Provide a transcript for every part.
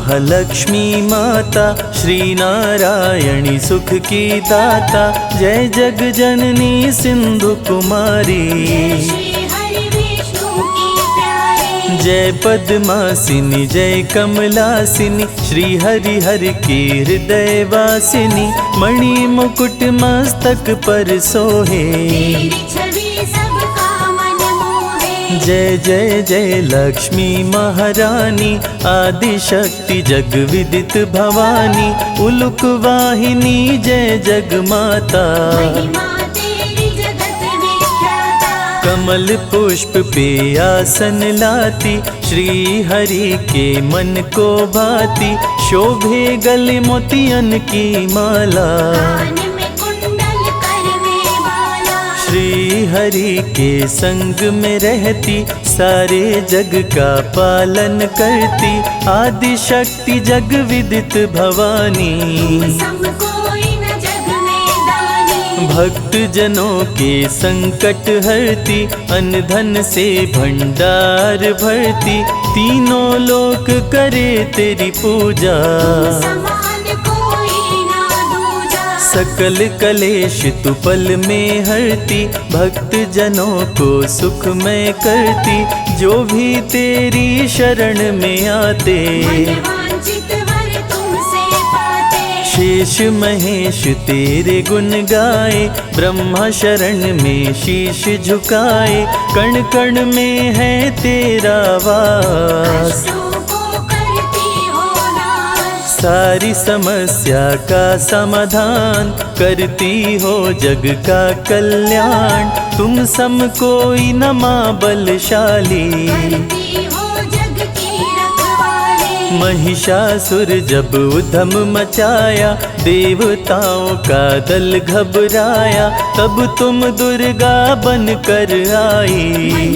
महालक्ष्मी माता, श्री नारायणी सुख की दाता, जय जग जननी सिंधु कुमारी, जय पद्मासिनी जय कमलासिनी, श्री हरि हर की हृदय वासिनी, मणि मुकुट मस्तक पर सोहे, जय जय जय लक्ष्मी महारानी, आदि शक्ति जग विदित भवानी, उलुक वाहिनी जय जग माता, कमल पुष्प पे आसन लाती, श्री हरि के मन को भाती, शोभे गले मोतियन की माला, श्री हरि के संग में रहती, सारे जग का पालन करती, आदि शक्ति जग विदित भवानी, भक्त जनों के संकट हरती, अन्न धन से भंडार भरती, तीनों लोक करे तेरी पूजा, सकल कलेश तू पल में हरती, भक्त जनों को सुखमय करती, जो भी तेरी शरण में आते, शेष महेश तेरे गुण गाए, ब्रह्मा शरण में शीश झुकाए, कण कण में है तेरा वास, सारी समस्या का समाधान, करती हो जग का कल्याण, तुम सम कोई न मां बलशाली, महिषासुर जब उधम मचाया, देवताओं का दल घबराया, तब तुम दुर्गा बन कर आई,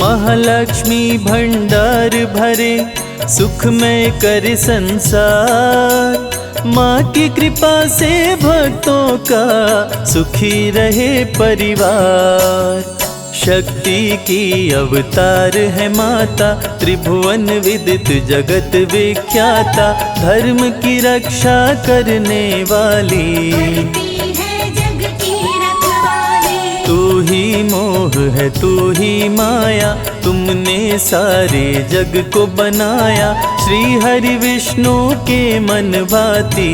महालक्ष्मी भंडार भरे, सुख में कर संसार, माँ की कृपा से भक्तों का सुखी रहे परिवार, शक्ति की अवतार है माता, त्रिभुवन विदित जगत विख्याता, धर्म की रक्षा करने वाली, तू ही मोह है तू ही माया, तुमने सारे जग को बनाया, श्री हरि विष्णु के मन भाती,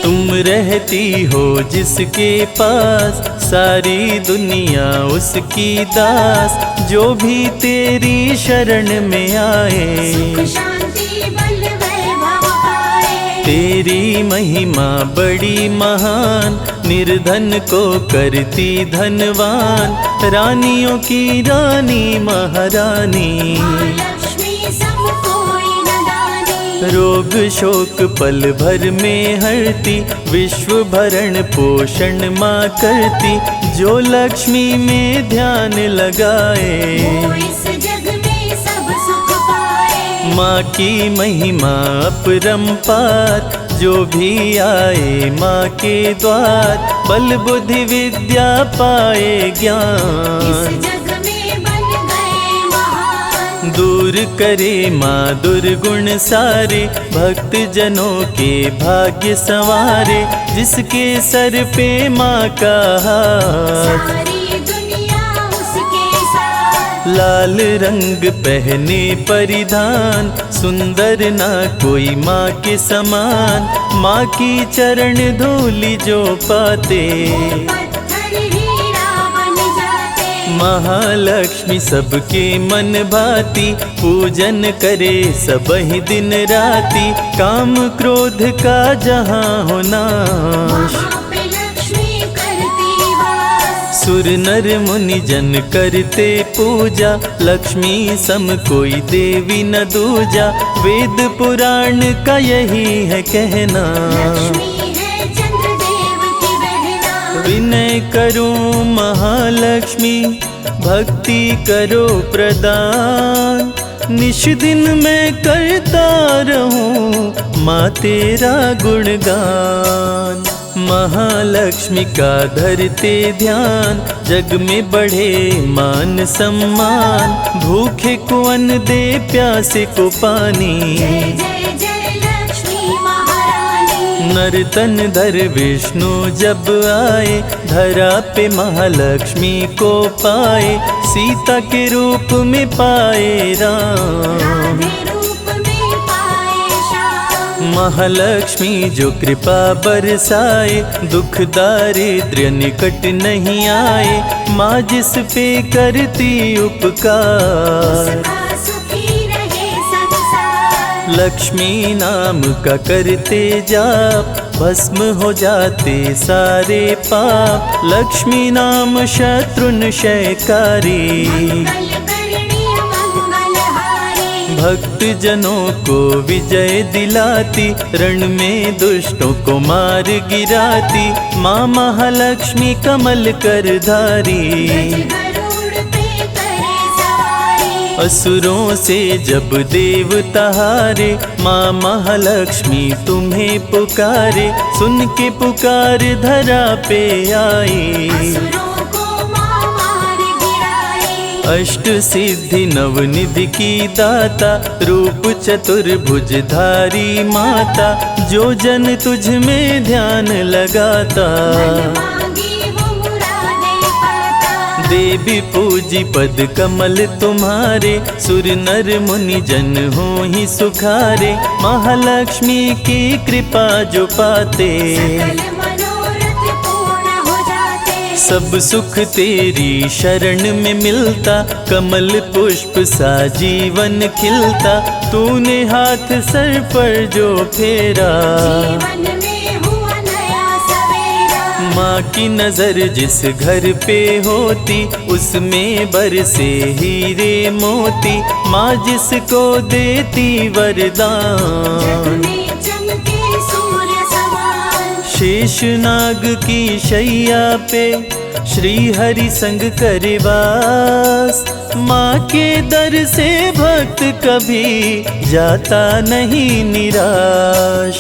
तुम रहती हो जिसके पास, सारी दुनिया उसकी दास, जो भी तेरी शरण में आए, तेरी महिमा बड़ी महान, निर्धन को करती धनवान, रानियों की रानी महारानी, रोग शोक पल भर में हरती, विश्व भरण पोषण माँ करती, जो लक्ष्मी में ध्यान लगाए, माँ की महिमा अपरंपार, जो भी आए माँ के द्वार, बल बुद्धि विद्या पाए ज्ञान, दूर करे माँ दुर्गुण सारे, भक्त जनों के भाग्य संवारे, जिसके सर पे माँ का हाथ, लाल रंग पहने परिधान, सुंदर ना कोई माँ के समान, माँ की चरण धूलि जो पाते, महालक्ष्मी सबके मन भाती, पूजन करे सब ही दिन राती, काम क्रोध का जहाँ हो नाश, सुर नर मुनि जन करते पूजा, लक्ष्मी सम कोई देवी न दूजा, वेद पुराण का यही है कहना, विनय करो महालक्ष्मी, भक्ति करो प्रदान, निश दिन मैं करता रहूं माँ तेरा गुणगान, महालक्ष्मी का धरते ध्यान, जग में बढ़े मान सम्मान। भूखे को अन्न दे, प्यासे को पानी, जय जय जय लक्ष्मी महारानी। नर्तन धर विष्णु जब आए, धरा पे महालक्ष्मी को पाए। सीता के रूप में पाए राम, राधे रूप में पाए श्याम। महालक्ष्मी जो कृपा बरसाए, दुख दारिद्र्य निकट नहीं आए। माँ जिस पे करती उपकार, उसका सुखी रहे संसार। लक्ष्मी नाम का करते जाप, भस्म हो जाते सारे पाप। लक्ष्मी नाम शत्रुनशयकारी, मंगलकरणी मंगलहारी। भक्त जनों को विजय दिलाती, रण में दुष्टों को मार गिराती। माँ महालक्ष्मी कमल कर धारी, गरुड़ पे करे सवारी। असुरों से जब देवता हारे, माँ महालक्ष्मी तुम्हें पुकारे। सुन के पुकार धरा पे आई, असुरों को माँ मार गिराई। अष्ट सिद्धि नवनिधि की दाता, रूप चतुर्भुज धारी माता। जो जन तुझ में ध्यान लगाता, मांगी वो मुरादें पाता। देवी पूजी पद कमल तुम्हारे। सुर नर मुनि जन हो ही सुखारे, महालक्ष्मी की कृपा जो पाते। सकल मनोरथ पूर्ण हो जाते। सब सुख तेरी शरण में मिलता, कमल पुष्प सा जीवन खिलता। तूने हाथ सर पर जो फेरा, जीवन में हुआ नया सवेरा। माँ की नजर जिस घर पे होती, उसमें बरसे हीरे मोती। माँ जिसको देती वरदान, जग में चमके सूर्य समान। शेष नाग की शैया पे श्री हरि संग करे वास। माँ के दर से भक्त कभी जाता नहीं निराश।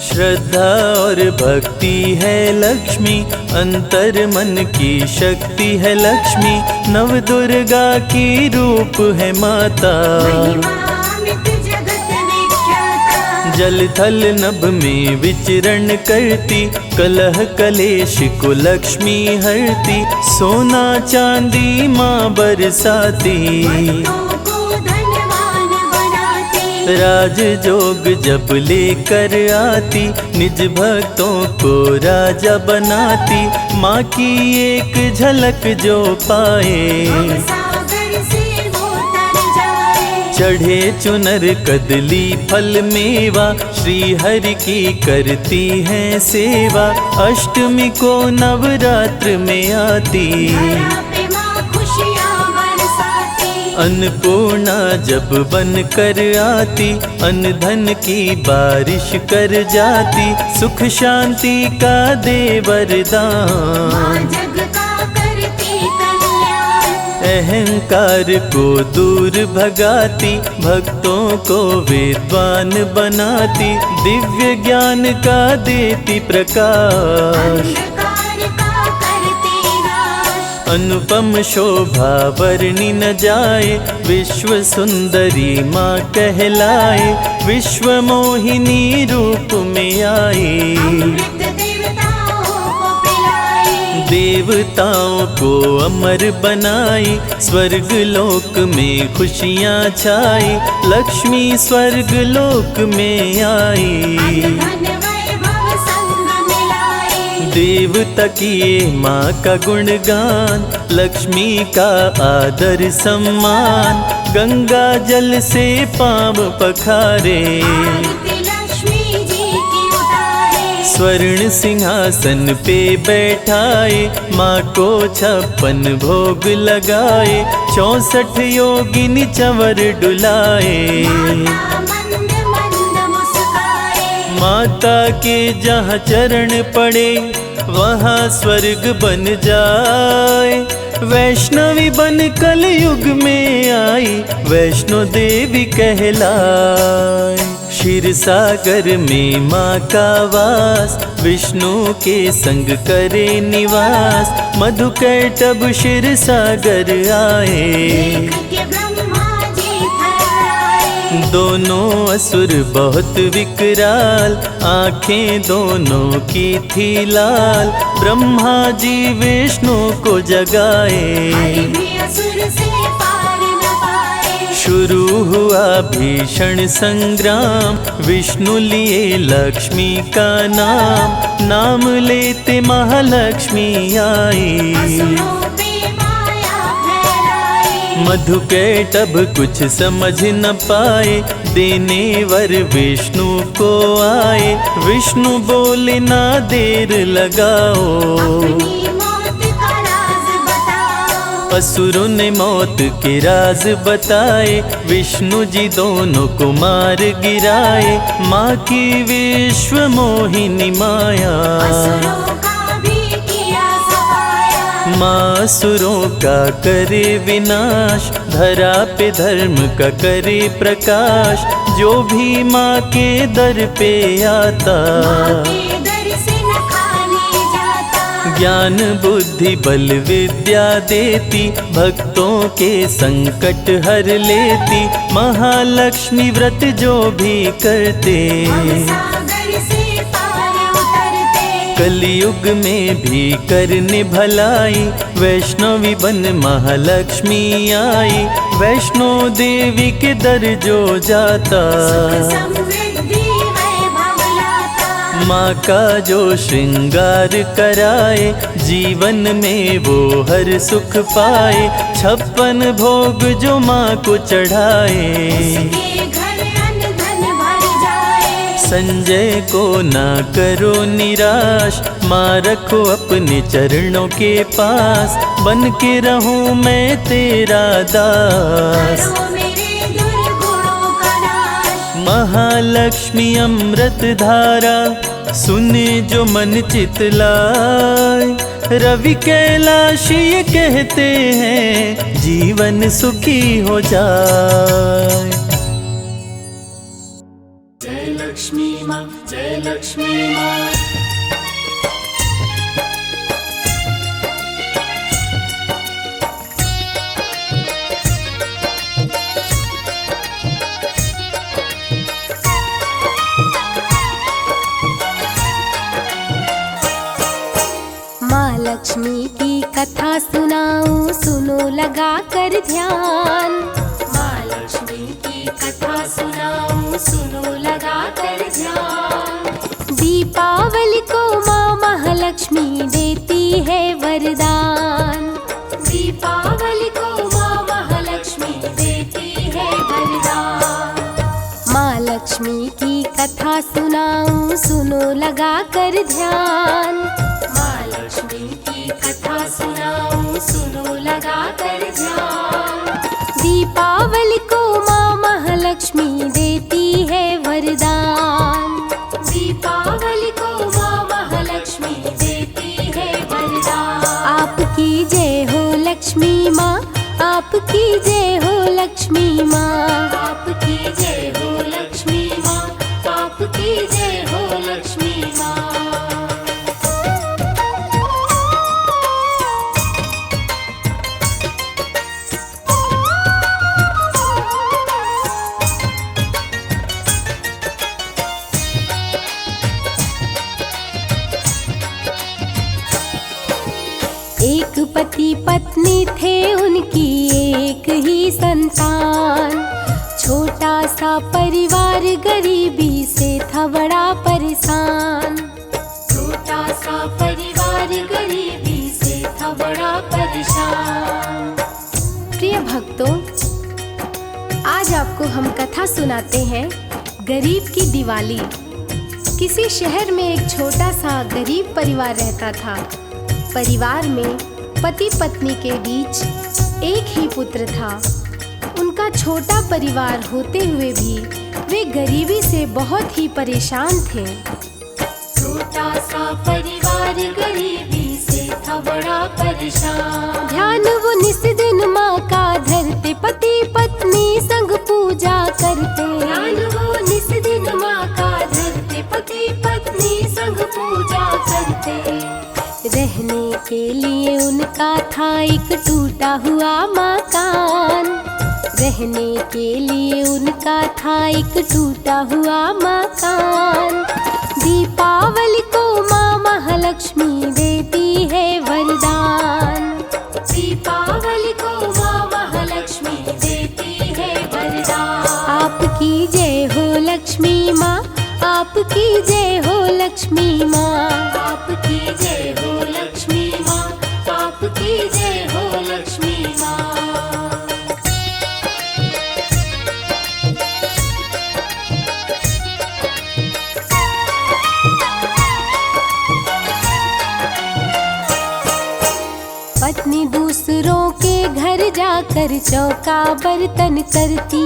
श्रद्धा और भक्ति है लक्ष्मी, अंतर मन की शक्ति है लक्ष्मी। नव दुर्गा की रूप है माता, महिमा अमित जगत विख्याता। जल थल नभ में विचरण करती। कलह कलेश को लक्ष्मी हरती, सोना चांदी माँ बरसाती। भक्तों को धनवान बनाती। राज जोग जब लेकर आती, निज भक्तों को राजा बनाती। माँ की एक झलक जो पाए, सागर से वो तर जाए। चढ़े चुनर कदली फल मेवा। श्री हरि की करती है सेवा, अष्टमी को नवरात्र में आती। धरा पे माँ खुशियाँ बरसाती। अन्नपूर्णा जब बन कर आती, अन्न धन की बारिश कर जाती। सुख शांति का दे वरदान, माँ जग का करती कल्याण। अहंकार को दूर भगाती। भक्तों को विद्वान बनाती, दिव्य ज्ञान का देती प्रकाश। अंधकार का करती नाश। अनुपम शोभा वर्णि न जाए, विश्व सुंदरी माँ कहलाए। विश्व मोहिनी रूप में आई, अमृत देवताओं को पिलाई। देवताओं को अमर बनाई। स्वर्ग लोक में खुशियाँ छाई, लक्ष्मी स्वर्ग लोक में आई। धन वैभव संग मिलाई। देवता किए माँ का गुणगान, लक्ष्मी का आदर सम्मान। गंगा जल से पाँव पखारे, आरती लक्ष्मी जी की उतारे। स्वर्ण सिंहासन पे बैठाए। माँ को 56 भोग लगाए, 64 योगिनी चंवर डुलाए। माता मंद मंद मुस्काए। माता के जहाँ चरण पड़े, वहाँ स्वर्ग बन जाए। वैष्णवी बन कलयुग में आई, वैष्णो देवी कहलाए। क्षीर सागर में माँ का वास, विष्णु के संग करे निवास। मधुकैटभ क्षीर सागर आए, देख के ब्रह्मा जी थर्राए। दोनों असुर बहुत विकराल, आंखें दोनों की थी लाल। ब्रह्मा जी विष्णु को जगाए, हरि भी असुर से पार न पाए। शुरू हुआ भीषण संग्राम, विष्णु लिए लक्ष्मी का नाम। नाम लेते महालक्ष्मी आई, असुरों पे माया फैलाई। मधुकैटभ कुछ समझ न पाए, देने वर विष्णु को आए। विष्णु बोले ना देर लगाओ, अपनी मौत का राज बताओ। असुरों ने मौत के राज बताए। विष्णु जी दोनों को मार गिराए, माँ की विश्व मोहिनी माया। असुरों का भी किया सफाया। माँ असुरों का करे विनाश, धरा पे धर्म का करे प्रकाश। जो भी माँ के दर पे आता, माँ के दर से न खाली जाता। ज्ञान बुद्धि बल विद्या देती, भक्तों के संकट हर लेती। महालक्ष्मी व्रत जो भी करते, सागर से पार उतरते। कलयुग में भी करने भलाई। वैष्णवी बन महालक्ष्मी आई, वैष्णो देवी के दर जो जाता। समृद्धि वैभव लाता। माँ का जो श्रृंगार कराए, जीवन में वो हर सुख पाए। 56 भोग जो माँ को चढ़ाए, उसके घर अन्न धन भर जाए। संजय को ना करो निराश, माँ रखो अपने चरणों के पास। बन के रहूं मैं तेरा दास, करो मेरे दुर्गुणों का नाश। महालक्ष्मी अमृत धारा, सुने जो मन चित लाए। रवि कैलाशी ये कहते हैं, जीवन सुखी हो जाए। जय लक्ष्मी माँ, जय लक्ष्मी माँ। माँ लक्ष्मी की कथा सुनाऊं, सुनो लगा कर ध्यान। माँ लक्ष्मी की कथा सुनाऊं, सुनो लगा कर ध्यान। दीपावली को माँ महालक्ष्मी देती है वरदान। दीपावली को माँ महालक्ष्मी देती है वरदान। माँ लक्ष्मी की कथा सुनाऊं, सुनो लगा कर ध्यान। माँ लक्ष्मी की कथा सुनाऊं, सुनो लगा कर ध्यान। दीपावली को माँ महालक्ष्मी देती है वरदान। दीपावली को माँ महालक्ष्मी देती है वरदान। आपकी जय हो लक्ष्मी माँ, आपकी जय हो लक्ष्मी माँ। आपकी जय हो लक्ष्मी माँ, आपकी जय हो लक्ष्मी माँ। एक पति पत्नी थे उनकी एक ही संतान। छोटा सा परिवार गरीबी से था बड़ा परेशान। छोटा सा परिवार गरीबी से था बड़ा परेशान। प्रिय भक्तों, आज आपको हम कथा सुनाते हैं गरीब की दिवाली। किसी शहर में एक छोटा सा गरीब परिवार रहता था। परिवार में पति पत्नी के बीच एक ही पुत्र था। उनका छोटा परिवार होते हुए भी वे गरीबी से बहुत ही परेशान थे। छोटा सा परिवार गरीबी से था बड़ा परेशान। ध्यान वो निस दिन माँ का धरते, पति पत्नी संग पूजा करते। ध्यान वो निस दिन माँ का धरते, पति पत्नी संग पूजा करते। रहने के लिए उनका था एक टूटा हुआ मकान। रहने के लिए उनका था एक टूटा हुआ मकान। दीपावली को माँ महालक्ष्मी देती है वरदान। दीपावली को माँ महालक्ष्मी देती है वरदान। आपकी जय हो लक्ष्मी माँ, आपकी जय हो लक्ष्मी माँ। आपकी जय हो लक्ष्मी माँ, आपकी जय हो लक्ष्मी माँ। पत्नी दूसरों के घर जाकर चौका बर्तन करती।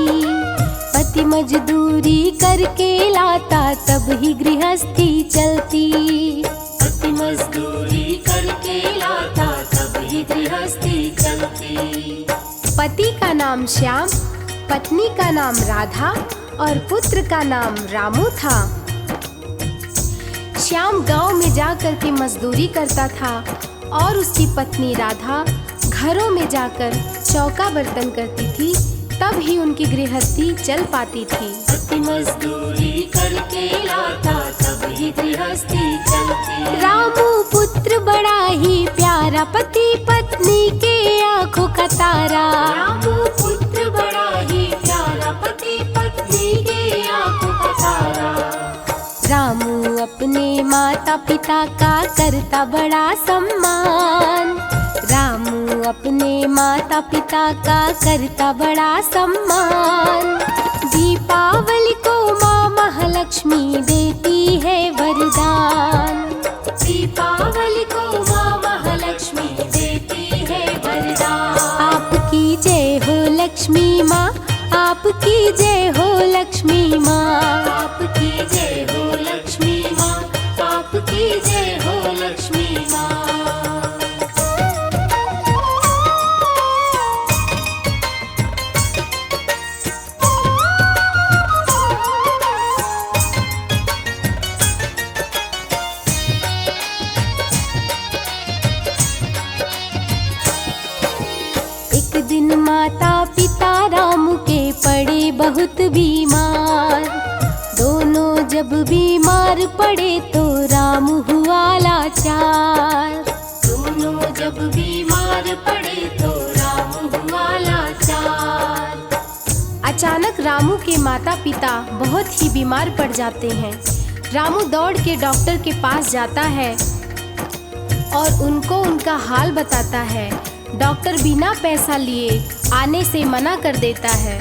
पति मजदूरी करके लाता तब ही गृहस्थी चलती। पति मजदूरी करके लाता तब ही गृहस्थी चलती। पति का नाम श्याम, पत्नी का नाम राधा और पुत्र का नाम रामू था। श्याम गांव में जाकर के मजदूरी करता था और उसकी पत्नी राधा घरों में जाकर चौका बर्तन करती थी, तब ही उनकी गृहस्थी चल पाती थी। पति मजदूरी करके लाता तब ही गृहस्थी चलती। रामू पुत्र बड़ा ही प्यारा, पति पत्नी के आंखों का तारा। रामू पुत्र बड़ा ही प्यारा, पति पत्नी के आंखों का तारा। रामू अपने माता पिता का करता बड़ा सम्मान। रामू अपने माता पिता का करता बड़ा सम्मान। दीपावली को माँ महालक्ष्मी देती है वरदान। दीपावली को माँ महालक्ष्मी देती है वरदान। आपकी जय हो लक्ष्मी माँ, आपकी जय हो लक्ष्मी माँ। आपकी जय हो लक्ष्मी माँ, आपकी जय हो लक्ष्मी माँ। एक दिन माता पिता रामू के पड़े बहुत बीमार। दोनों जब बीमार पड़े तो रामू हुआ लाचार। दोनों जब बीमार पड़े तो रामू हुआ लाचार। अचानक रामू के माता पिता बहुत ही बीमार पड़ जाते हैं। रामू दौड़ के डॉक्टर के पास जाता है और उनको उनका हाल बताता है। डॉक्टर बिना पैसा लिए आने से मना कर देता है।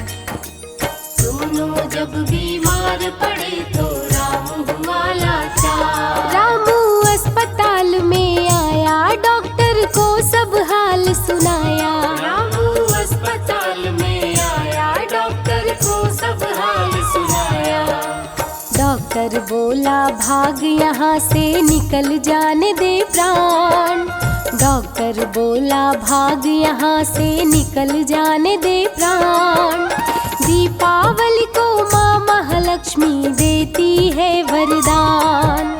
दोनों जब बीमार पड़े तो रामू हुआ लाचार। रामू अस्पताल में आया, डॉक्टर को सब हाल सुनाया। रामू अस्पताल में आया, डॉक्टर को सब हाल सुनाया। डॉक्टर बोला भाग यहाँ से निकल जाने दे प्राण। डॉक्टर बोला भाग यहाँ से निकल जाने दे प्राण। दीपावली को माँ महालक्ष्मी देती है वरदान।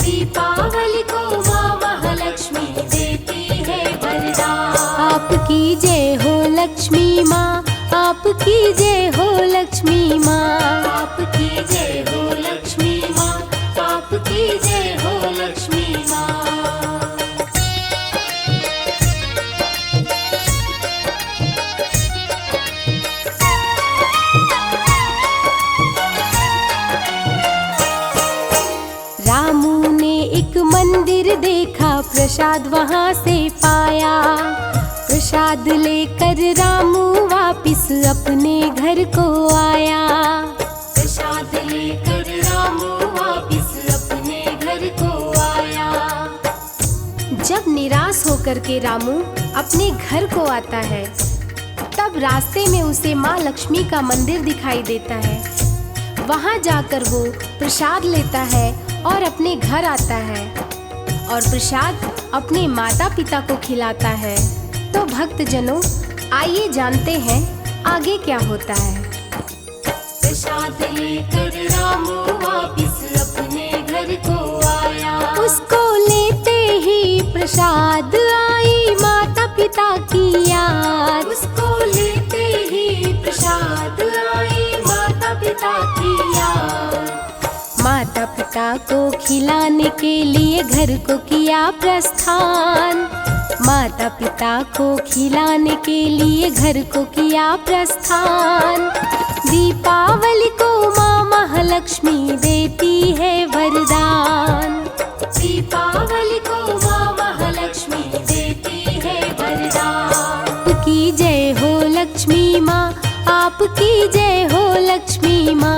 दीपावली को माँ महालक्ष्मी देती है वरदान। आपकी जय हो लक्ष्मी माँ, आपकी जय हो लक्ष्मी माँ। आपकी जय हो लक्ष्मी माँ, आपकी जय हो लक्ष्मी माँ। रामू ने एक मंदिर देखा, प्रसाद वहाँ से पाया। प्रसाद लेकर रामू वापिस अपने घर को आया। प्रसाद लेकर रामू वापिस अपने घर को आया। जब निराश होकर के रामू अपने घर को आता है, तब रास्ते में उसे माँ लक्ष्मी का मंदिर दिखाई देता है। वहाँ जाकर वो प्रसाद लेता है और अपने घर आता है और प्रसाद अपने माता पिता को खिलाता है। तो भक्तजनों, आइए जानते हैं आगे क्या होता है। प्रसाद लेकर रामू वापिस अपने घर को आया। उसको लेते ही प्रसाद आई माता पिता की याद। उसको लेते ही प्रसाद आई माता पिता की याद। माता पिता को खिलाने के लिए घर को किया प्रस्थान। माता पिता को खिलाने के लिए घर को किया प्रस्थान। दीपावली को माँ महालक्ष्मी देती है वरदान। दीपावली को माँ महालक्ष्मी देती है वरदान। आपकी जय हो लक्ष्मी माँ, आपकी जय हो लक्ष्मी माँ।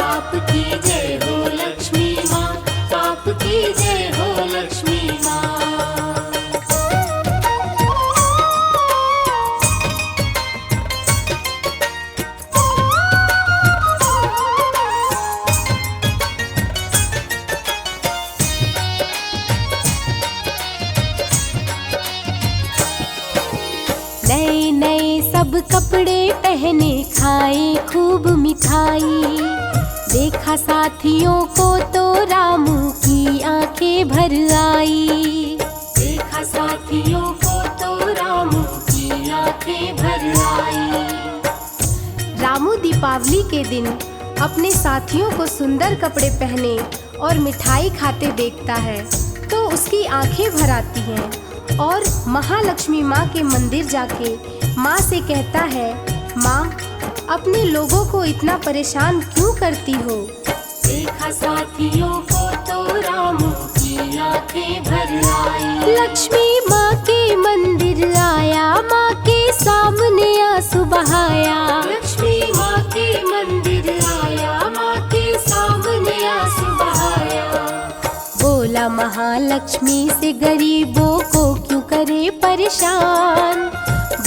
आपकी जय हो लक्ष्मी माँ, आपकी जय हो लक्ष्मी माँ। नए नए सब कपड़े पहने, खाए खूब मिठाई। देखा साथियों को तो रामू की आंखें भर आई। देखा साथियों को तो रामू की आंखें भर आई। रामू दीपावली के दिन अपने साथियों को सुंदर कपड़े पहने और मिठाई खाते देखता है तो उसकी आंखें भर आती हैं और महालक्ष्मी माँ के मंदिर जाके माँ से कहता है, माँ, अपने लोगों को इतना परेशान क्यों करती हो? देखा साथियों को तो रामू की आंखें भर आई। लक्ष्मी माँ के मंदिर आया, माँ के सामने आंसू बहाया। लक्ष्मी माँ के मंदिर आया, माँ के सामने आंसू बहाया। बोला महालक्ष्मी से गरीबों को क्यों करे परेशान।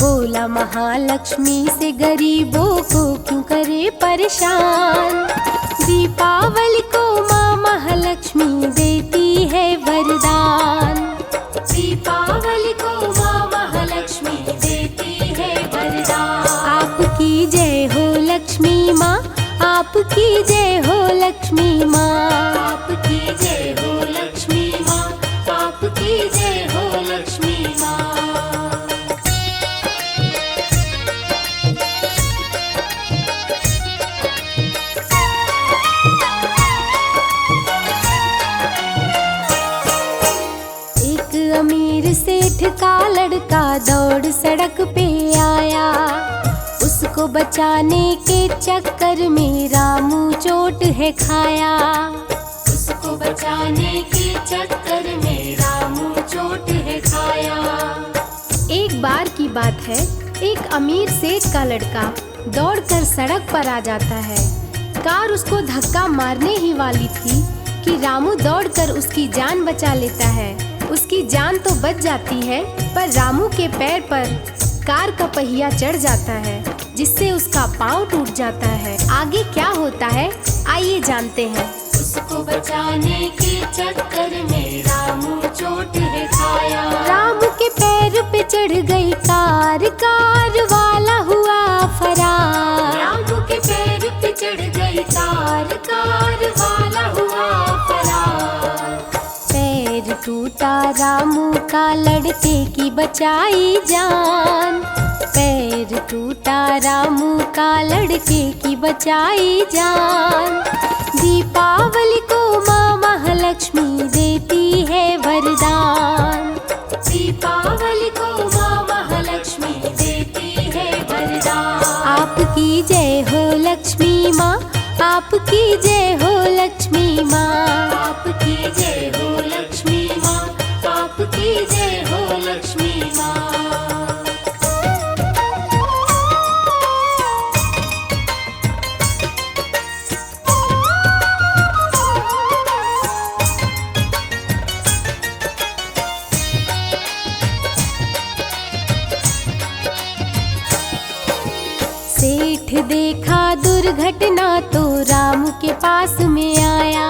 बोला महालक्ष्मी से गरीबों को क्यों करे परेशान। दीपावली को माँ महालक्ष्मी देती है वरदान। दीपावली को माँ महालक्ष्मी देती है वरदान। आपकी जय हो लक्ष्मी माँ, आपकी जय हो लक्ष्मी माँ। आपकी जय हो लक्ष्मी माँ, आपकी जय हो लक्ष्मी माँ। अमीर सेठ का लड़का दौड़ सड़क पे आया। उसको बचाने के चक्कर में रामू चोट है खाया। उसको बचाने के चक्कर में रामू चोट है खाया। एक बार की बात है, एक अमीर सेठ का लड़का दौड़कर सड़क पर आ जाता है। कार उसको धक्का मारने ही वाली थी कि रामू दौड़कर उसकी जान बचा लेता है। उसकी जान तो बच जाती है पर रामू के पैर पर कार का पहिया चढ़ जाता है जिससे उसका पाँव टूट जाता है। आगे क्या होता है आइए जानते हैं। उसको बचाने के चक्कर में रामू चोट है खाया। रामू के पैर पे चढ़ गई कार, कार वाला हुआ फरार। रामू के पैर पे चढ़ गई कार, कार वाला हुआ फरार। पैर टूटा रामू का, लड़के की बचाई जान। पैर टूटा रामू का, लड़के की बचाई जान। दीपावली को माँ महालक्ष्मी देती है वरदान। दीपावली को माँ महालक्ष्मी देती है वरदान। आपकी जय हो लक्ष्मी माँ, आपकी जय हो लक्ष्मी माँ। आपकी जय हो लक्ष्मी माँ, आपकी जय हो लक्ष्मी माँ। सेठ देखा दुर्घटना तो रामू के पास में आया।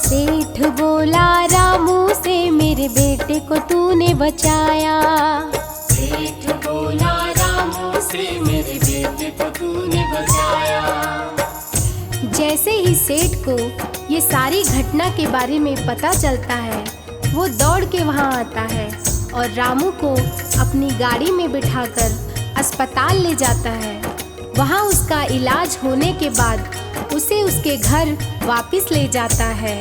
सेठ बोला रामू से, मेरे बेटे को तूने बचाया। सेठ बोला रामू से, मेरे बेटे को तूने बचाया। जैसे ही सेठ को ये सारी घटना के बारे में पता चलता है, वो दौड़ के वहाँ आता है और रामू को अपनी गाड़ी में बिठाकर अस्पताल ले जाता है। वहाँ उसका इलाज होने के बाद उसे उसके घर वापस ले जाता है।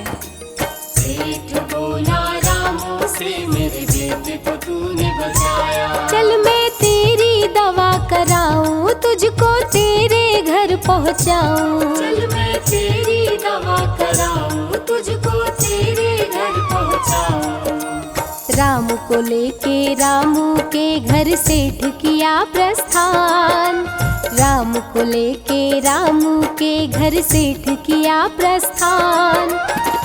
सेठ बोला रामू से, मेरे बेटे को तूने बचाया। चल मैं तेरी दवा कराऊं, तुझको तेरे घर पहुँचाऊं। चल मैं तेरी दवा कराऊं, तुझको तेरे घर पहुँचाऊं। रामू को लेके रामू के घर सेठ किया प्रस्थान। रामू को लेके रामू के घर सेठ किया प्रस्थान।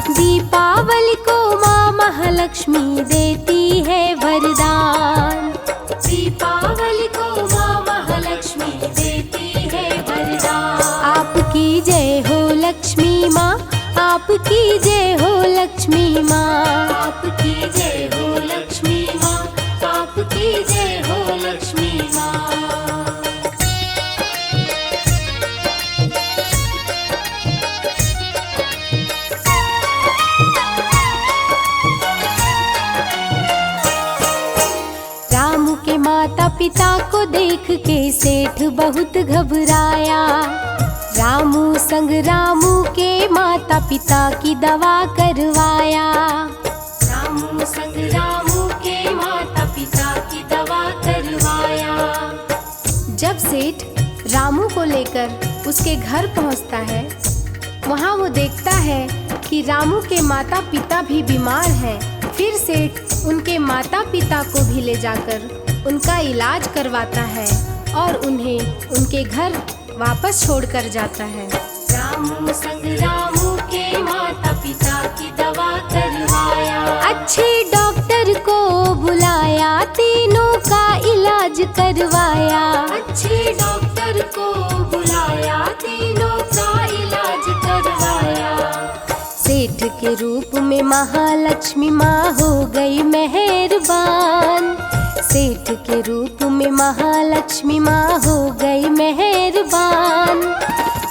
दीपावली को माँ महालक्ष्मी देती है वरदान। दीपावली को माँ महालक्ष्मी देती है वरदान। आपकी जय हो लक्ष्मी माँ, आपकी जय हो लक्ष्मी माँ। आपकी जय हो लक्ष्मी माँ, आपकी जय हो लक्ष्मी माँ। रामू के माता पिता को देख के सेठ बहुत घबराया। रामू संग रामू के माता पिता की दवा करवाया। रामू संग रामू के माता पिता की दवा करवाया। जब सेठ रामू को लेकर उसके घर पहुंचता है, वहां वो देखता है कि रामू के माता पिता भी बीमार हैं। फिर सेठ उनके माता पिता को भी ले जाकर उनका इलाज करवाता है और उन्हें उनके घर वापस छोड़कर जाता है। रामू संग रामू के माता पिता की दवा करवाया। अच्छे डॉक्टर को बुलाया, तीनों का इलाज करवाया। अच्छे डॉक्टर को बुलाया, तीनों का इलाज करवाया। सेठ के रूप में महालक्ष्मी माँ हो गई मेहरबान। सेठ के रूप में महालक्ष्मी माँ हो गई मेहरबान।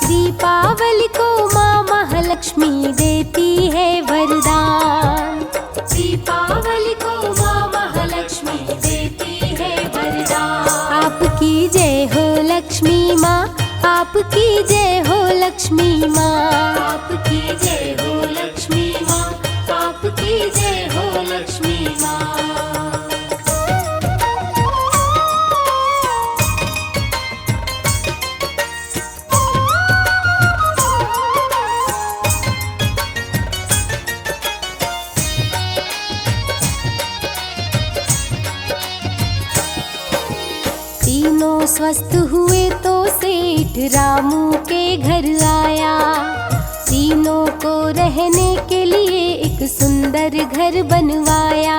दीपावली को माँ महालक्ष्मी देती है वरदान। दीपावली को माँ महालक्ष्मी देती है वरदान। आपकी जय हो लक्ष्मी माँ, आपकी जय हो लक्ष्मी माँ। आपकी जय हो लक्ष्मी माँ, आपकी जय हो लक्ष्मी माँ। तीनों स्वस्थ हुए तो सेठ रामू के घर आया। तीनों को रहने के लिए एक सुंदर घर बनवाया।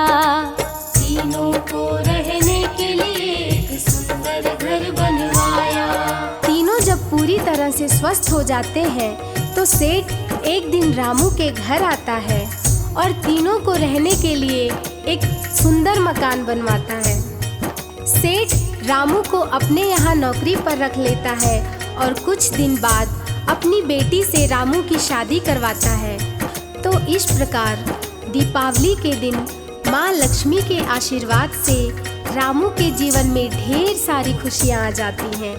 तीनों को रहने के लिए एक सुंदर घर बनवाया। तीनों जब पूरी तरह से स्वस्थ हो जाते हैं तो सेठ एक दिन रामू के घर आता है और तीनों को रहने के लिए एक सुंदर मकान बनवाता है। सेठ रामू को अपने यहाँ नौकरी पर रख लेता है और कुछ दिन बाद अपनी बेटी से रामू की शादी करवाता है। तो इस प्रकार दीपावली के दिन माँ लक्ष्मी के आशीर्वाद से रामू के जीवन में ढेर सारी खुशियाँ आ जाती हैं।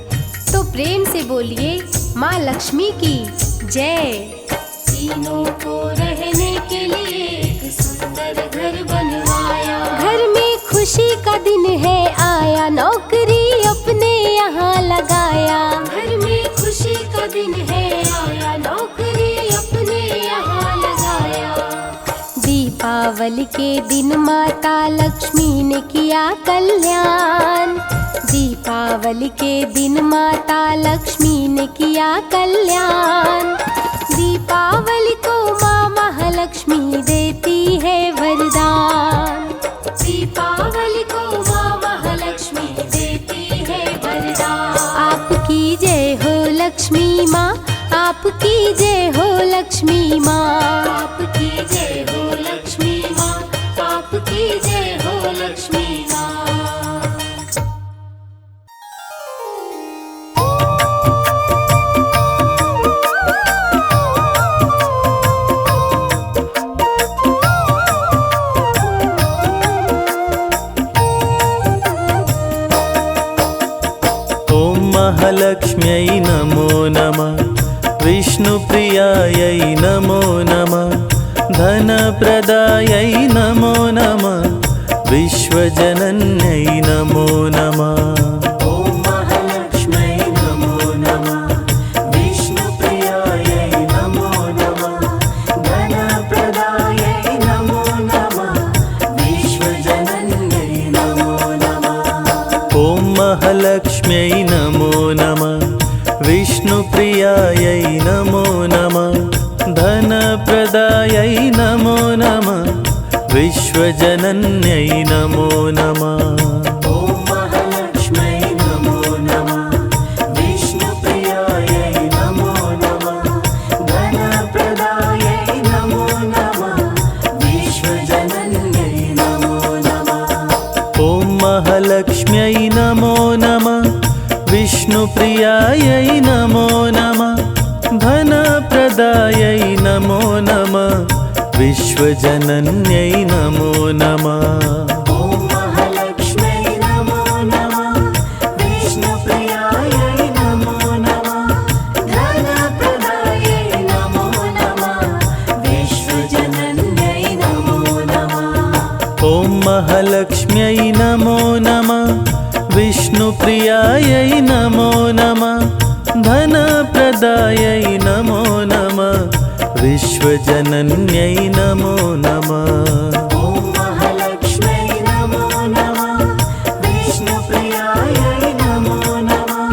तो प्रेम से बोलिए माँ लक्ष्मी की जय। तीनों को रहने के लिए एक सुंदर घर बनवाया। घर में खुशी का दिन है आया, नौकरी अपने यहाँ लगाया। घर में खुशी का दिन है आया, नौकरी अपने यहाँ लगाया। दीपावली के दिन माता लक्ष्मी ने किया कल्याण। दीपावली के दिन माता लक्ष्मी ने किया कल्याण। दीपावली को माँ महालक्ष्मी देती है वरदान। दीपावली को माँ महालक्ष्मी देती है वरदान। आपकी जय हो लक्ष्मी माँ, आपकी जय हो लक्ष्मी माँ। आपकी जय हो लक्ष्मी माँ, आपकी जय हो लक्ष्मी माँ। ॐ महालक्ष्म्यै नमो नमः, विष्णुप्रियायै नमो नमः, धनप्रदायै नमो नमः, विश्वजनन्यै नमो नमः। ॐ महालक्ष्म्यै नमो नमः, विष्णुप्रियायै नमो नमः, धनप्रदायै नमो नमः, विश्वजनन्यै नमो नमः। ॐ महालक्ष्म्यै नमो नमः, विष्णुप्रियायै नमो नमः, धनप्रदायै नमो नमः, विश्वजनन्यै नमो नमः। ॐ महालक्ष्म्यै नमो नमः, विष्णुप्रियायै नमो नमः, धनप्रदायै नमो नमः, विश्वजनन्यै नमो नमः। ॐ महालक्ष्म्यै नमो नमः, विष्णुप्रियायै नमो नमः, धनप्रदायै नमो नमः, विश्वजनन्यै नमो नमः। ॐ महालक्ष्म्यै नमो नमः, विष्णुप्रियायै नमो नमः, धनप्रदायै नमो नमः, विश्वजनन्यै नमो नमः। ॐ महालक्ष्म्यै नमो नमः, विष्णुप्रियायै नमो नमः, धनप्रदायै नमो नमः, विश्वजनन्यै नमो नमः। ॐ महालक्ष्म्यै नमो नमः, विष्णुप्रियायै नमो नमः,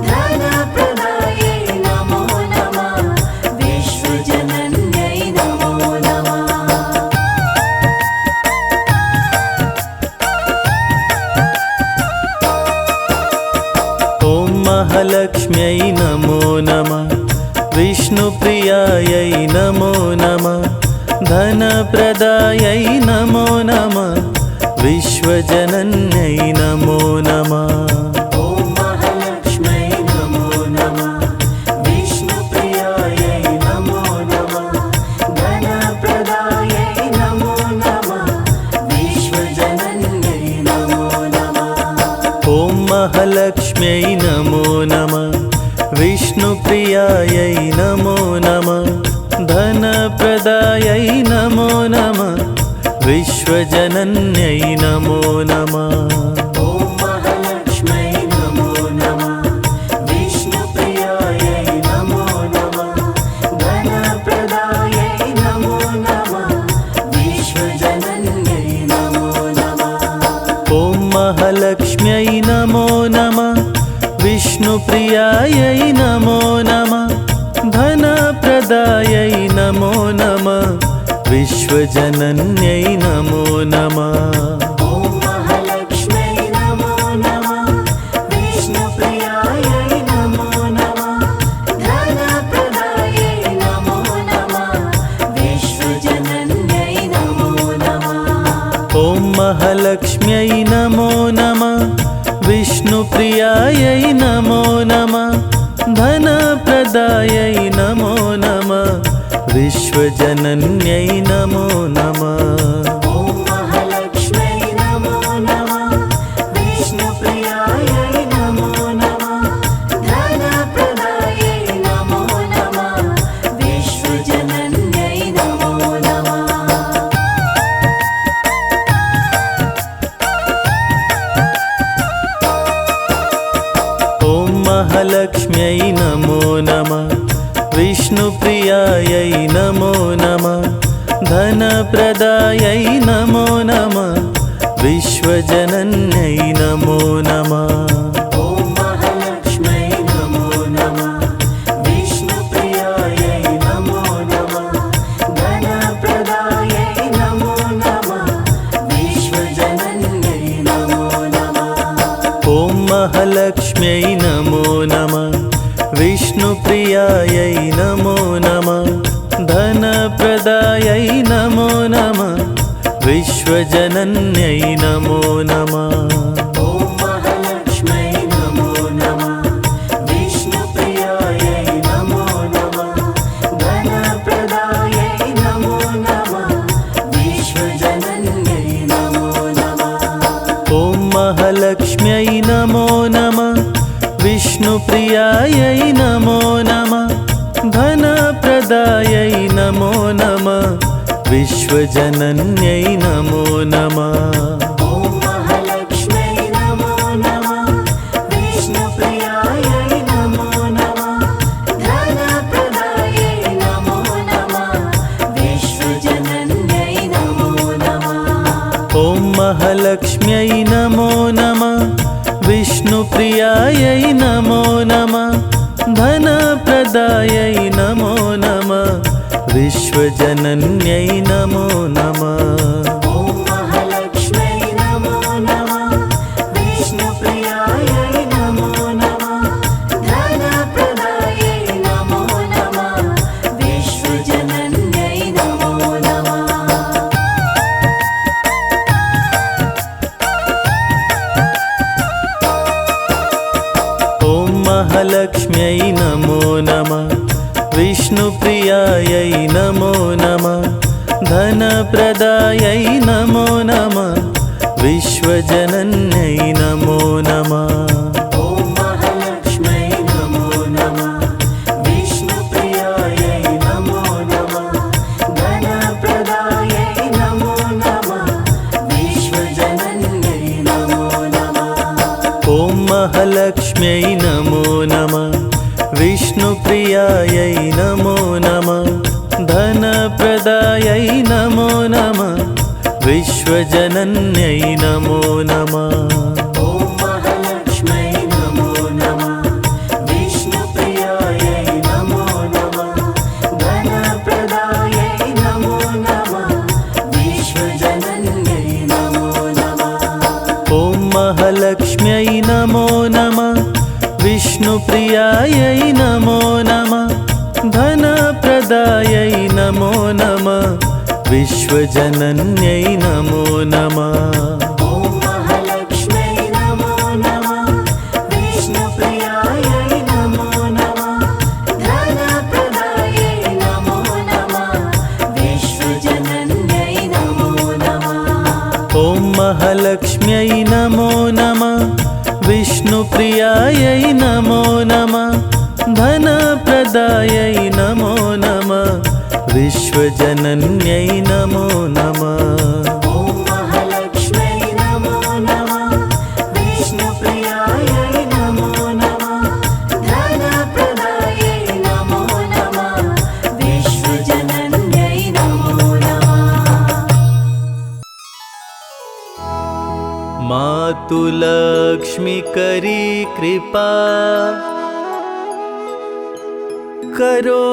धनप्रदायै नमो नमः, विश्वजनन्यै नमो नमः। ॐ महालक्ष्म्यै नमो नमः, विष्णुप्रियायै नमो नमः, धनप्रदायै नमो नमः, विश्वजनन्यै नमो नमः। ॐ महालक्ष्म्यै नमो नमः, विष्णुप्रियायै नमो नमः, धनप्रदायै नमो नमः, विश्वजनन्यै नमो नमः। ॐ महालक्ष्म्यै नमो नमः, विष्णुप्रियायै नमो नमः, धनप्रदायै नमो नमः, विश्वजनन्यै नमो नमः। ॐ महालक्ष्म्यै नमो नमः, विष्णुप्रियायै नमो नमः, धनप्रदायै नमो नमः, विश्वजनन्यै नमो नमः। ॐ महालक्ष्म्यै नमो नमः, विष्णुप्रियायै नमो नमः, धनप्रदायै नमो नमः, विश्वजनन्यै नमो नमः। ॐ महालक्ष्म्यै नमो नमः, विष्णुप्रियायै नमो नमः, धनप्रदायै नमो नमः, विश्वजनन्यै नमो नमः। ॐ महालक्ष्म्यै नमो नमः, विष्णुप्रियायै नमो नमः, धनप्रदायै नमो नमः, विश्वजनन्यै नमो नमः। ॐ महालक्ष्म्यै नमो नमः, विष्णुप्रियायै नमो नमः, धनप्रदायै नमो नमः, विश्वजनन्यै नमो नमः। ॐ महालक्ष्म्यै नमो नमः, विष्णुप्रियायै नमो नमः, धनप्रदायै नमो नमः, विश्वजनन्यै नमो नमः। ॐ महालक्ष्म्यै नमो नमः, विष्णुप्रियायै नमो नमः, धनप्रदायै नमो नमः, विश्वजनन्यै नमो नमः। ॐ महालक्ष्म्यै नमो नमः, विष्णुप्रियायै नमो नमः धनप्रदायै नमो नमः विश्वजनन्यै नमो नमः ॐ महालक्ष्म्यै नमो नमः विष्णुप्रियायै नमो नमः धनप्रदायै नमो नमः विश्वजनन्यै नमो नमः ॐ महालक्ष्म्यै नमो नमः विष्णुप्रियायै नमो नमः धनप्रदायै नमो नमः विश्वजनन्यै नमो नमः ॐ महालक्ष्म्यै नमो नमः विष्णुप्रियायै नमो नमः धनप्रदायै नमो नमः विश्वजनन्यै नमो नमः ॐ महालक्ष्म्यै नमो नमः विष्णुप्रियायै नमो नमः धनप्रदायै नमो नमः विश्वजनन्यै नमो नमः ॐ महालक्ष्म्यै नमो नमः विष्णुप्रियायै नमो नमः धनप्रदायै नमो नमः विश्वजनन्यै नमो नमः ॐ महालक्ष्म्यै नमो नमः विष्णुप्रियायै नमो नमः धनप्रदायै नमो नमः विश्वजनन्यै नमो नमः ॐ महालक्ष्म्यै नमो नमः विष्णुप्रियायै नमो नमः धनप्रदायै नमो नमः विश्वजनन्यै नमो नमः ॐ महालक्ष्म्यै नमो नमः विष्णुप्रियायै नमो नमः धनप्रदायै नमो नमः विश्वजनन्यै नमो नमः ॐ महालक्ष्म्यै नमो नमः विष्णुप्रियायै नमो नमः धनप्रदायै नमो नमः विश्वजनन्यै नमो नमः ॐ महालक्ष्म्यै नमो नमः विष्णुप्रियायै नमो नमः धनप्रदायै नमो नमः विश्वजनन्यै नमो नमः ॐ महालक्ष्म्यै नमो नमः विष्णुप्रियायै नमो नमः धनप्रदायै नमो नमः विश्वजनन्यै नमो नमः ॐ महालक्ष्म्यै नमो नमः विष्णुप्रियायै नमो नमः धनप्रदायै नमो नमः विश्वजनन्यै नमो नमः ॐ महालक्ष्म्यै नमो नमः विष्णुप्रियायै नमो नमः धनप्रदायै नमो नमः विश्वजनन्यै नमो नमः मातुलक्ष्मी करी कृपा करो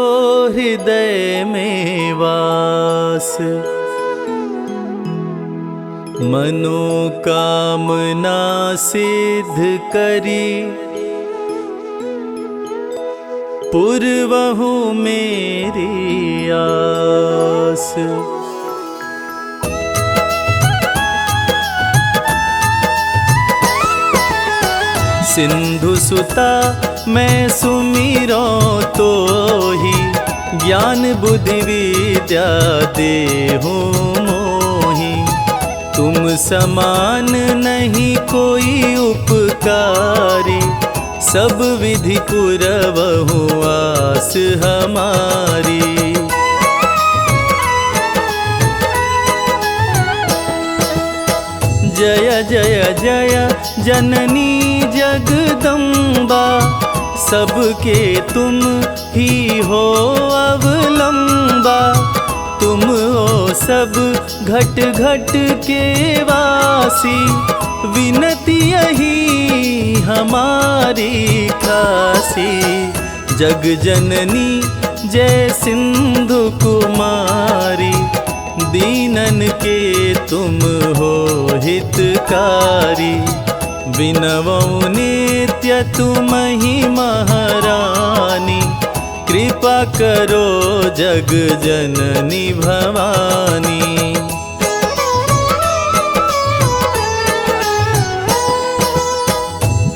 हृदय में वास मनोकामना सिद्ध करी पूर्वहु मेरी आस सिंधु सुता मैं सुमिरो तो ही ज्ञान बुद्धि विद्या देहु मोहि तुम समान नहीं कोई उपकारी सब विधि पुरवहु आस हमारी जय जय जय जननी जगदम्बा सबके तुम ही हो अवलंबा तुम हो सब घट घट के वासी विनती यही हमारी खासी जग जननी जय सिंधु कुमारी दीनन के तुम हो हितकारी बिनवौ नित्य सत्य तुम ही महारानी, कृपा करो जग जननी भवानी।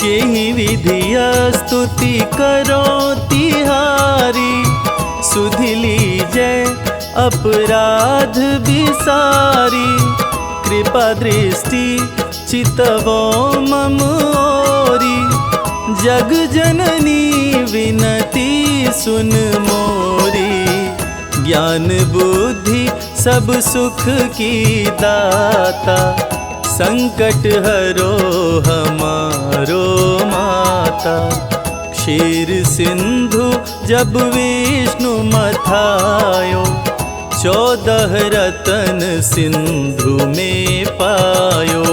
केहि विधिय स्तुति करो तिहारी, सुधि लीजै अपराध बिसारी। कृपा दृष्टि चितवो मम ओरी, जग जननी विनती सुन मोरी। ज्ञान बुद्धि सब सुख की दाता, संकट हरो हमारो माता। क्षीर सिंधु जब विष्णु मथायो, 14 रतन सिंधु में पायो।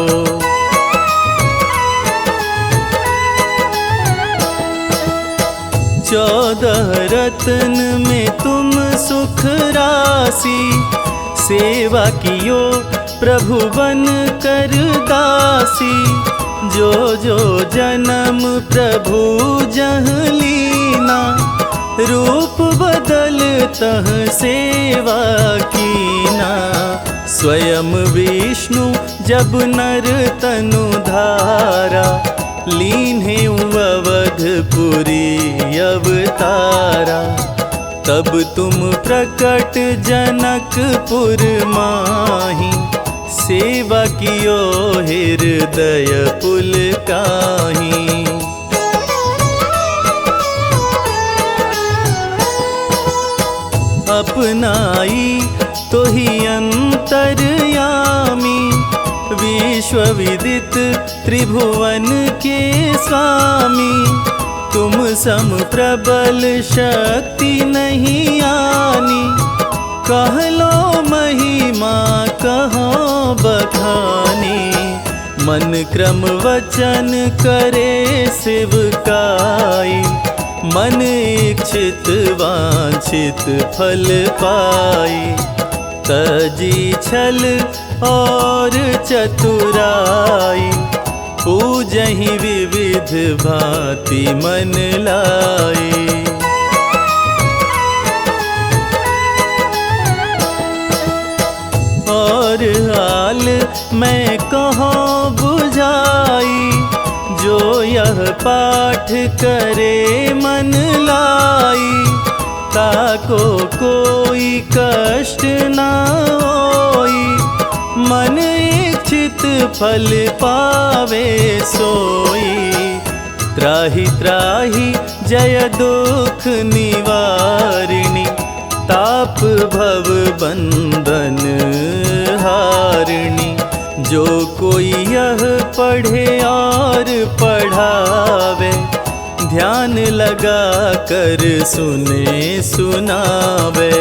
14 रतन में तुम सुख राशि, सेवा कियो प्रभु बन कर दासी। जो जो जन्म प्रभु जह लीना, रूप बदल तह सेवा कीना। स्वयं विष्णु जब नर तनु धारा, लीन्हे अवधपुरी अवतारा। तब तुम प्रकट जनकपुर माही, सेवा कियो हृदय पुलकाही। अपनाई तो ही अंतर्यामी, विश्व विदित त्रिभुवन के स्वामी। तुम सम प्रबल शक्ति नहीं आनी, कह लो महिमा कहो बखानी। मन क्रम वचन करे सेवकाई, मन इच्छित वांछित फल पाई। तजी छल और चतुराई, पूजहि विविध भांति मन लाई। और हाल मैं कहाँ बुझाई, जो यह पाठ करे मन लाई। ताको कोई कष्ट ना होई, मन इच्छित फल पावे सोई। त्राहि त्राहि जय दुख निवारिणी, ताप भव बंधन हारिणी। जो कोई यह पढ़े और पढ़ावे, ध्यान लगा कर सुने सुनावे।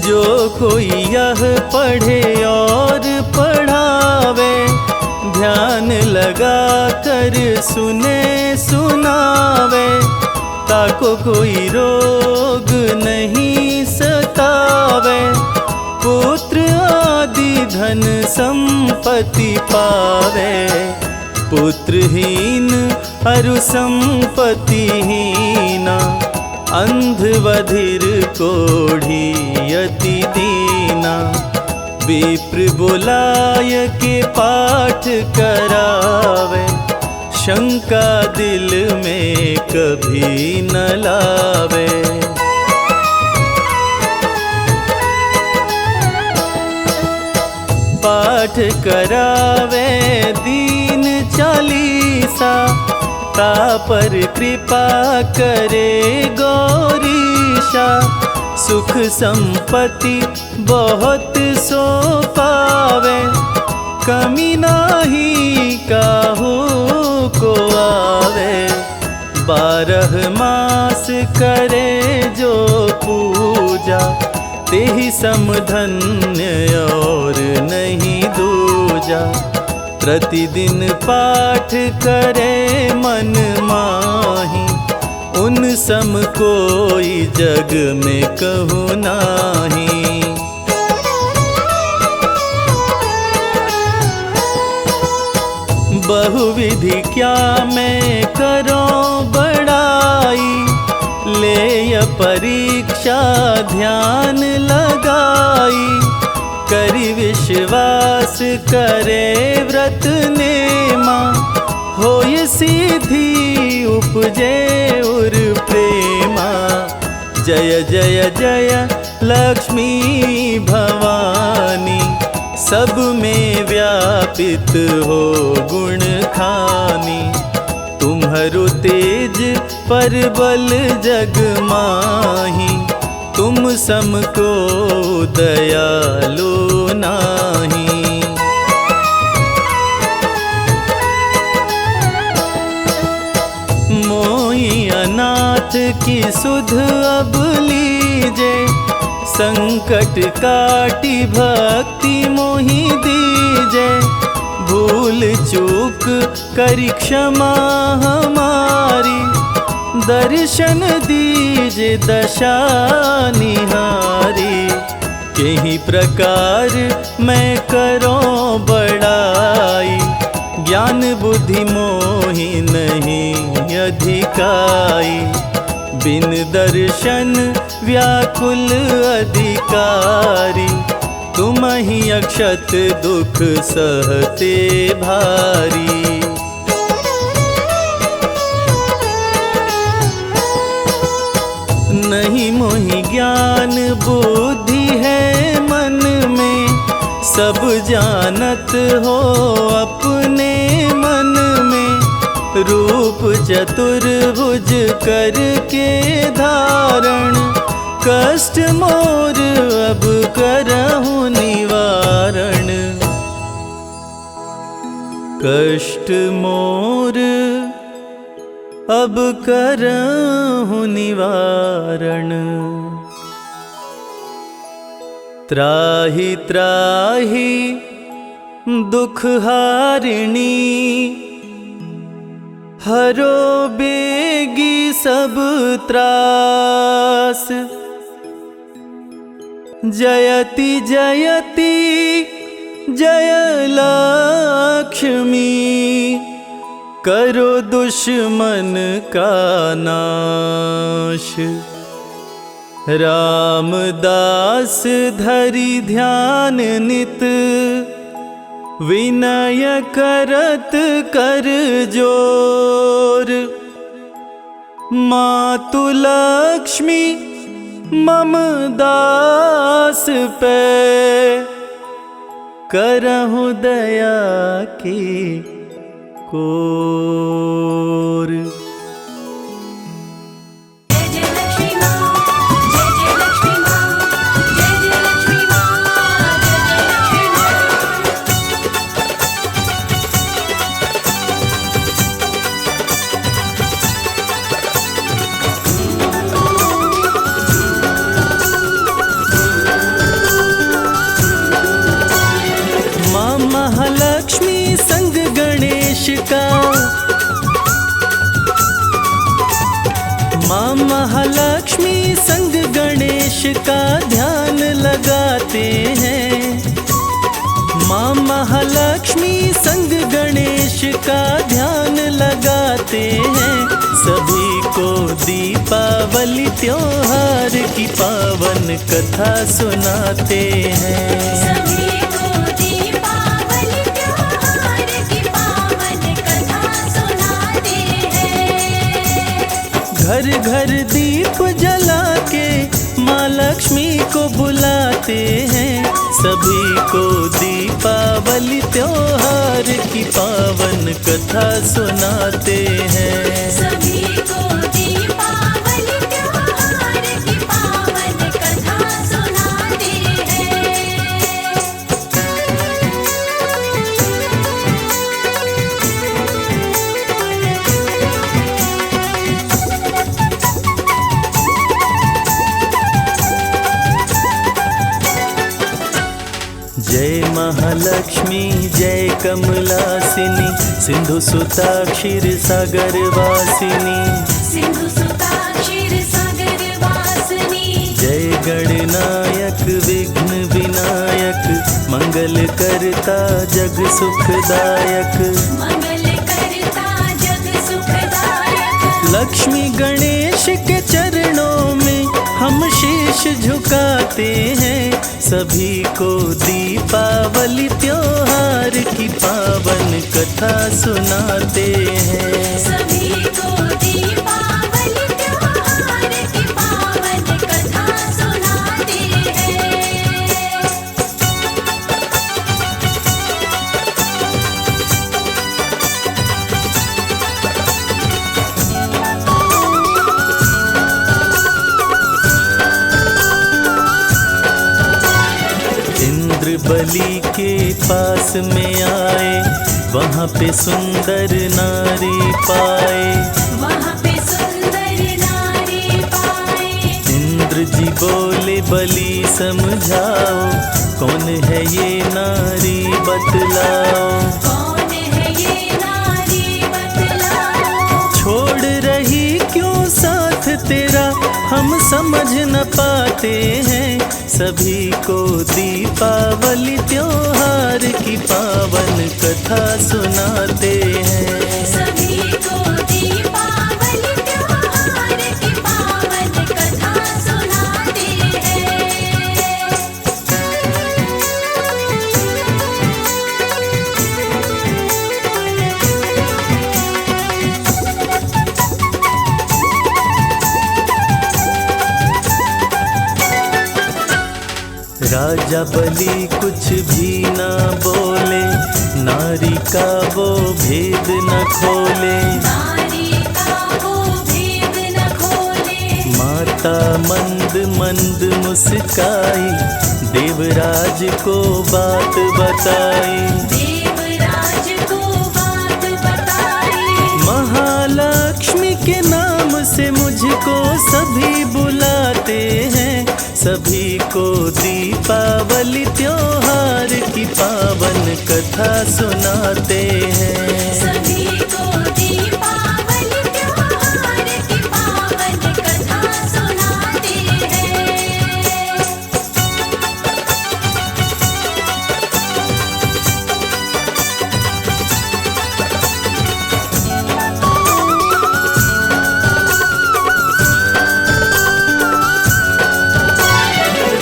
जो कोई यह पढ़े और पढ़ावे, ध्यान लगा कर सुने सुनावे। ताको कोई रोग नहीं सतावे, पुत्र आदि धन संपत्ति पावे। पुत्रहीन अरु संपत्तिहीना, अंध बधिर कोढ़ी अति दीना। विप्र बुलाय के पाठ करावे, शंका दिल में कभी न लावे। पाठ करावे दीन चालीसा, तापर कृपा करे गौरीशा। सुख संपत्ति बहुत सो पावे, कमी नाही काहू को आवे। 12 मास करे जो पूजा, तेहि समधन्य और नहीं दूजा। प्रतिदिन पाठ करे मन माही, उन सम कोई जग में कहूँ नाही। बहुविधि क्या मैं करूं बड़ाई, ले परीक्षा ध्यान लगाई। करी विश्वास करे व्रत नेमा, होय सिद्धि उपजे उर प्रेमा। जय जय जय लक्ष्मी भवानी, सब में व्यापित हो गुण खानी। तुम्हारो तेज परबल जग माही, तुम समको दयालु नाही। मोहि अनाथ की सुध अब लीजे, संकट काटी भक्ति मोहि दीजे। भूल चूक करी क्षमा हमारी, दर्शन दीजे दशा निहारी। यही प्रकार मैं करूं बड़ाई, ज्ञान बुद्धि मोहि नहीं अधिकाई। बिन दर्शन व्याकुल अधिकारी, तुम ही अक्षत दुख सहते भारी। नहीं मोहि ज्ञान बुद्धि है मन में, सब जानत हो अपने मन में। रूप चतुर्भुज करके धारण, कष्ट मोर अब करहु निवारण। कष्ट मोर अब करहु निवारण। त्राहि त्राहि दुख हारिणी, हरो बेगी सब त्रास। जयति जयति जय लक्ष्मी, करो दुश्मन का नाश। रामदास धरि ध्यान नित, विनय करत कर जोर। मातु लक्ष्मी मम दास पे, करहु दया की कोर। महालक्ष्मी संग गणेश का, माँ महालक्ष्मी संग गणेश का ध्यान लगाते हैं। माँ महालक्ष्मी संग गणेश का ध्यान लगाते हैं। सभी को दीपावली त्योहार की पावन कथा सुनाते हैं। घर घर दीप जला के माँ लक्ष्मी को बुलाते हैं। सभी को दीपावली त्योहार की पावन कथा सुनाते हैं। सभी को दीपावली त्योहार की पावन कथा सुनाते हैं। जय महालक्ष्मी जय कमलासिनी, सिंधु सुता क्षीर सागर वासिनी। सिंधु सुता क्षीर सागर वासिनी। जय गणनायक विघ्न विनायक, मंगल करता जग सुखदायक। मंगल सुनाते हैं, सभी को दीपावली त्योहार की पावन कथा सुनाते हैं। सभी को दीपावली त्योहार की पावन कथा सुनाते हैं। इंद्र बलि के पास में आए, वहाँ पे सुंदर नारी पाए। वहाँ पे सुंदर नारी पाए। इंद्र जी बोले बलि समझाओ, कौन है ये नारी बतलाओ। कौन है ये नारी बतलाओ। छोड़ रही क्यों साथ तेरा, हम समझ न पाते हैं। सभी को दीपावली त्योहार की पावन कथा सुनाते हैं। सभी को दीपावली त्योहार की पावन कथा सुनाते हैं। राजा बलि कुछ भी न बोले, नारी का वो भेद न खोले। नारी का वो भेद न खोले। माता मंद मंद मुस्काई, देवराज को बात बताई। देवराज को बात बताई। महालक्ष्मी के नाम से मुझको सभी बुलाते हैं। सभी को दीपावली त्योहार की पावन कथा सुनाते हैं। सभी को दीपावली त्योहार की पावन कथा सुनाते हैं।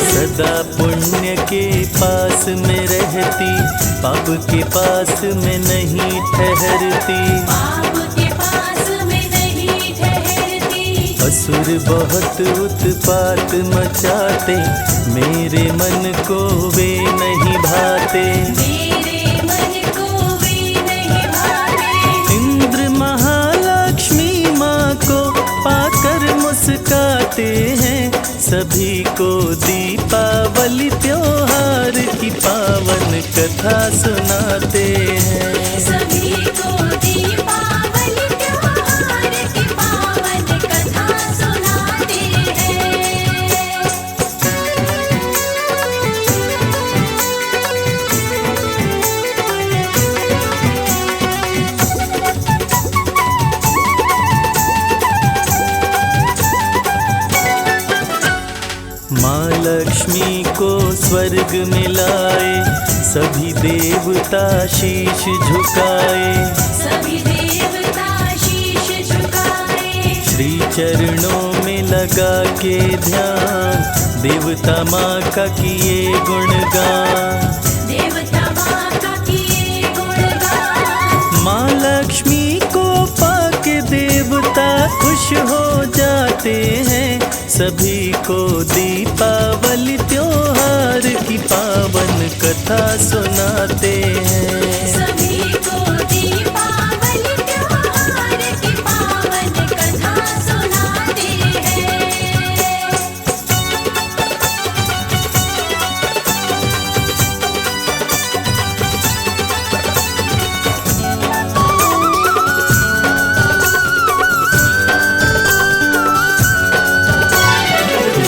सदा पुण्य के पास में रहती, पाप के पास में नहीं ठहरती। पाप के पास में नहीं ठहरती। असुर बहुत उत्पात मचाते, मेरे मन को वे नहीं भाते। मेरे मन को वे नहीं भाते। इंद्र महालक्ष्मी माँ को पाकर मुस्काते हैं। सभी को दीपावली त्योहार की पावन कथा सुनाते हैं। सभी को दीपावली त्योहार की पावन कथा सुनाते हैं। माँ लक्ष्मी को स्वर्ग में लाए, सभी देवता शीश झुकाए। सभी देवता शीश झुकाए। श्री चरणों में लगा के ध्यान, देवता माँ का किए गुणगान। देवता माँ का किए गुणगान। माँ लक्ष्मी को पाके देवता खुश हो जाते हैं। सभी को दीपावली त्योहार की पावन कथा सुनाते हैं। सभी को दीपावली त्योहार की पावन कथा सुनाते हैं।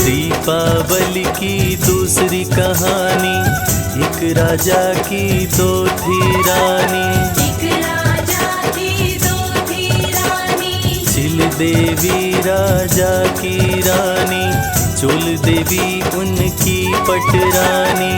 दीपावली की दूसरी कहानी, एक राजा की दो थी रानी। एक राजा की दो थी रानी। चिल देवी राजा की रानी, चुल देवी उनकी पटरानी।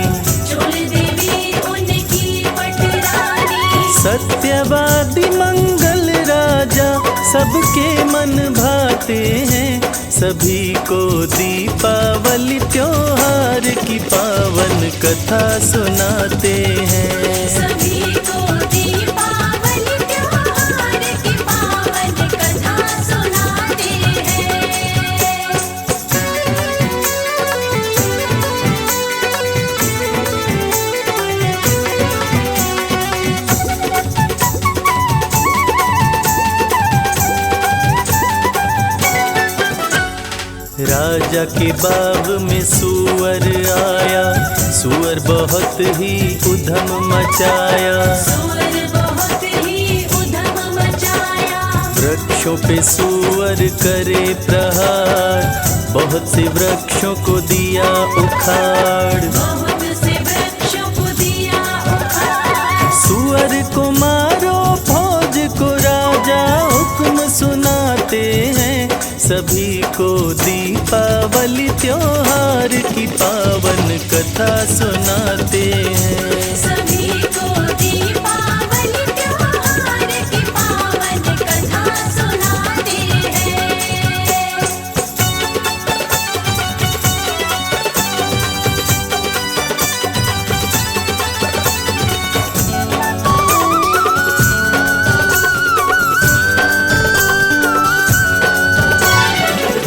चुल देवी उनकी पटरानी। सत्यवादी मंगल राजा सबके मन भाते हैं। सभी को दीपावली त्योहार त्योहार की पावन कथा सुनाते हैं। सभी को दीपावली त्योहार की पावन कथा सुनाते हैं। राजा के बाग में सूअर आया, सूअर बहुत ही उधम मचाया। सूअर बहुत ही उधम मचाया। वृक्षों पे सूअर करे प्रहार, बहुत से वृक्षों को दिया उखाड़। बहुत से वृक्षों को दिया उखाड़। सूअर को मारो फौज को राजा हुक्म सुनाते हैं। सभी को दीपावली त्योहार की पावन कथा सुनाते हैं। सभी को दीपावली त्योहार की पावन कथा सुनाते हैं।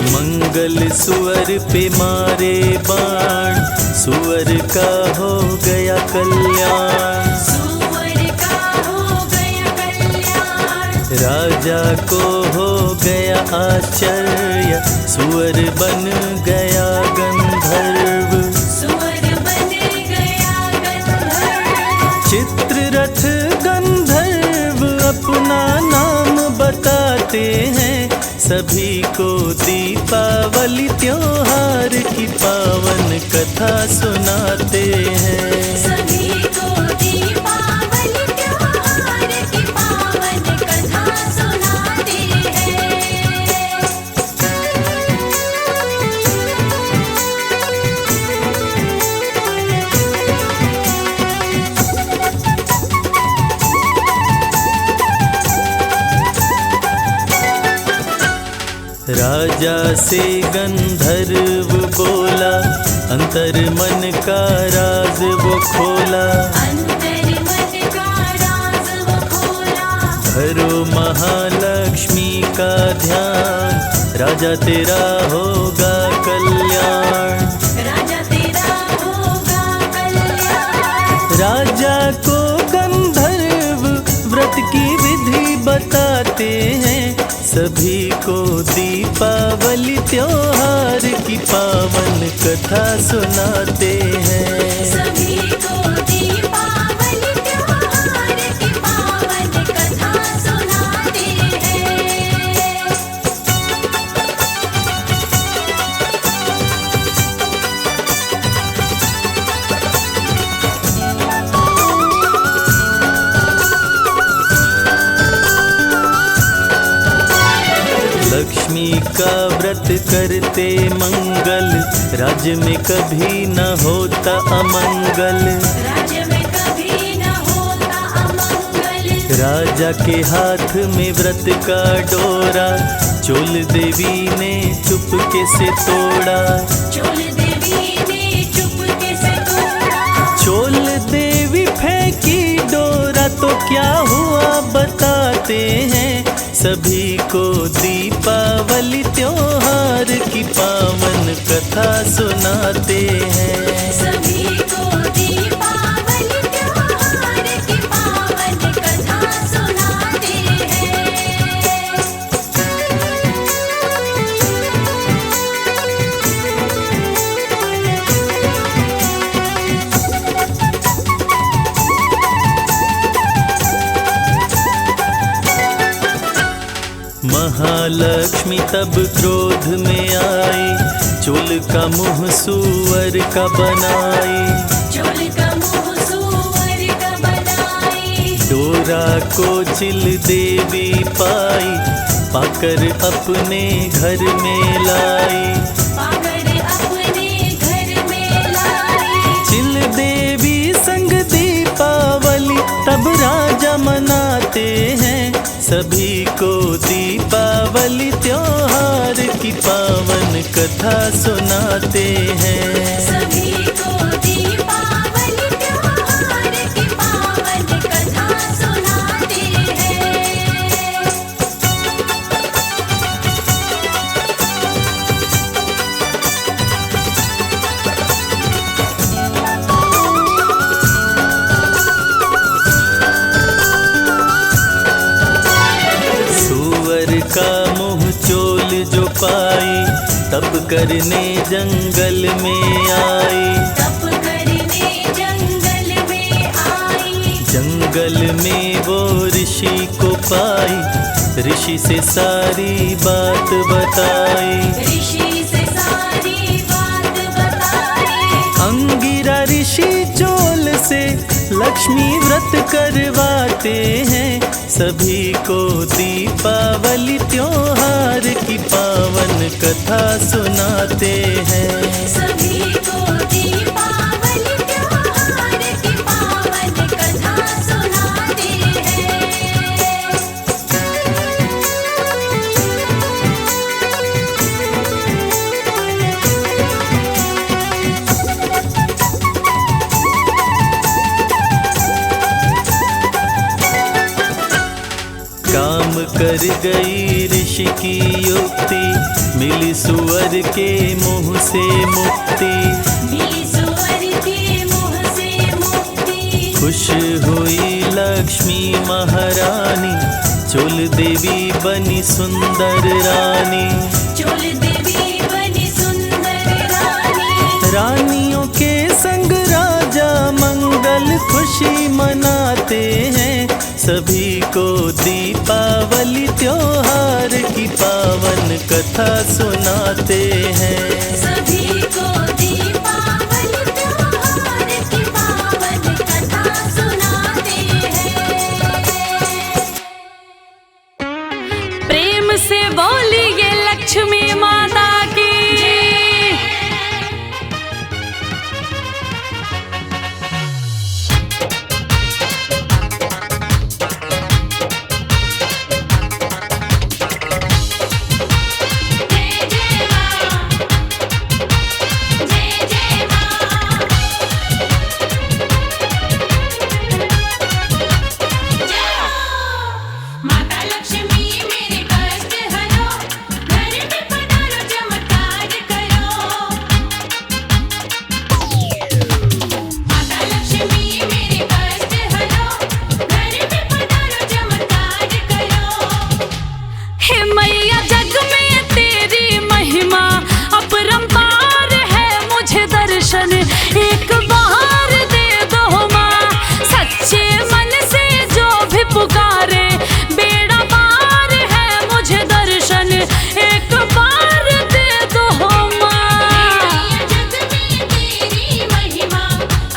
मंगल सुअर पे मारे बाण, सुअर का हो गया कल्याण। सूअर का हो गया कल्याण। राजा को हो गया आश्चर्य, सुअर बन गया गंधर्व। सूअर बन गया गंधर्व। चित्ररथ गंधर्व अपना नाम बताते हैं। सभी को दीपावली त्योहार की पावन कथा सुनाते हैं। सभी को दीपावली त्योहार की पावन कथा सुनाते हैं। राजा से गंधर्व बोला, अंतर मन का राज वो खोला। अंतर मन का राज वो खोला। धरो महालक्ष्मी का ध्यान, राजा तेरा होगा कल्याण। राजा तेरा होगा कल्याण। राजा को गंधर्व व्रत की विधि बताते हैं। सभी को दीपावली त्योहार की पावन कथा सुनाते हैं। सभी को दीपावली त्योहार की पावन कथा सुनाते हैं। लक्ष्मी का व्रत करते मंगल, राज्य में कभी न होता अमंगल। राज्य में कभी न होता अमंगल। राजा के हाथ में व्रत का डोरा, चोल देवी ने चुपके से तोड़ा। चोल देवी ने चुपके से तोड़ा। चोल देवी फेंकी डोरा तो क्या हुआ बताते हैं। सभी को दीपावली त्योहार की पावन कथा सुनाते हैं। सभी को दीपावली त्योहार की पावन कथा सुनाते हैं। महालक्ष्मी तब क्रोध में आई, चोल का मुंह सूअर का बनाई। चोल का मुंह सूअर का बनाई। डोरा को चिल देवी पाई, पाकर अपने घर में लाई। पाकर अपने घर में लाई। चिल देवी संग दीपावली तब राजा मनाते हैं। सभी को दीपावली त्योहार की पावन कथा सुनाते हैं। सभी का मुँह चोल जो पाई, तप करने जंगल में आई। तप करने जंगल में आई। जंगल में वो ऋषि को पाई, ऋषि से सारी बात बताई। ऋषि से सारी बात बताई। अंगिरा ऋषि चोल से लक्ष्मी व्रत करवाते हैं, सभी को दीपावली त्योहार की पावन कथा सुनाते हैं। सभी को दीपावली त्योहार की पावन कथा सुनाते हैं। काम कर गई ऋषि की युक्ति, मिली सुअर के मुंह से मुक्ति। मिली सुअर के मुँह से मुक्ति। खुश हुई लक्ष्मी महारानी, चोल देवी बनी सुंदर रानी। चोल देवी बनी सुंदर रानी। रानियों के संग राजा मंगल खुशी मनाते हैं, सभी को दीपावली त्योहार की पावन कथा सुनाते हैं। सभी को दीपावली त्योहार की पावन कथा सुनाते हैं। प्रेम से बोलिए लक्ष्मी माता की। जय जय माँ। जय जय माँ। जय हो। माता लक्ष्मी मेरे कष्ट हरो, घर में पधारो चमत्कार करो। माता लक्ष्मी मेरे कष्ट हरो, घर में पधारो चमत्कार करो। हे मैया जग में तेरी महिमा अपरंपार है, मुझे दर्शन एक बार दे दो माँ। सच्चे मन से जो भी पुकारे बेड़ा पार है, मुझे दर्शन एक बार दे दो माँ। जग में तेरी महिमा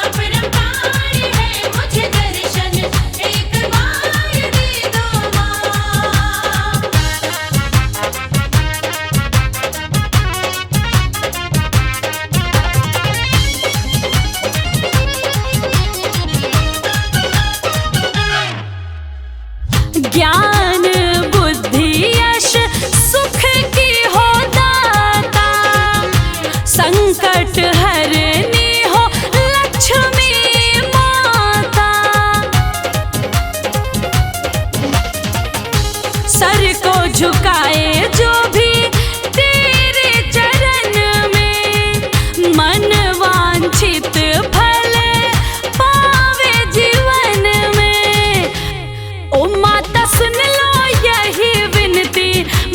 अपरंपार है, मुझे दर्शन एक बार दे दो माँ। ज्ञान बुद्धि यश सुख की हो दाता, संकट हरनी हो लक्ष्मी माता। सर को झुकाए जो भी तेरे चरण में, मन वांछित फल पावे जीवन में। ओ माता सुन लो यही विनती,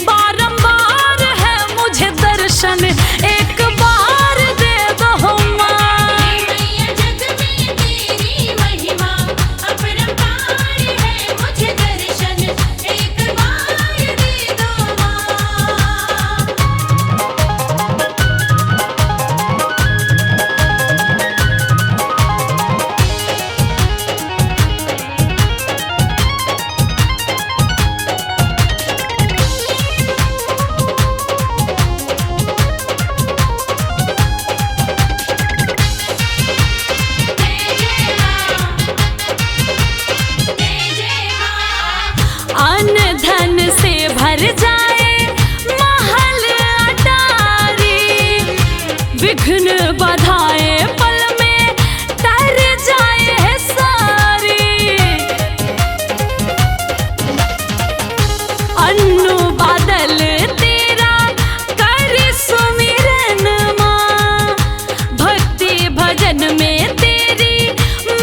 बारंबार है मुझे दर्शन एक बार दे दो माँ। मैया जग में तेरी महिमा अपरंपार है, मुझे दर्शन एक बार दे दो माँ। जय जय माँ। जय जय माँ। अन्न धन से भर जाए महल अटारी, विघ्न बधाए पल में तर जाए सारी। अन्नू बादल तेरा कर सुमिरन माँ, भक्ति भजन में तेरी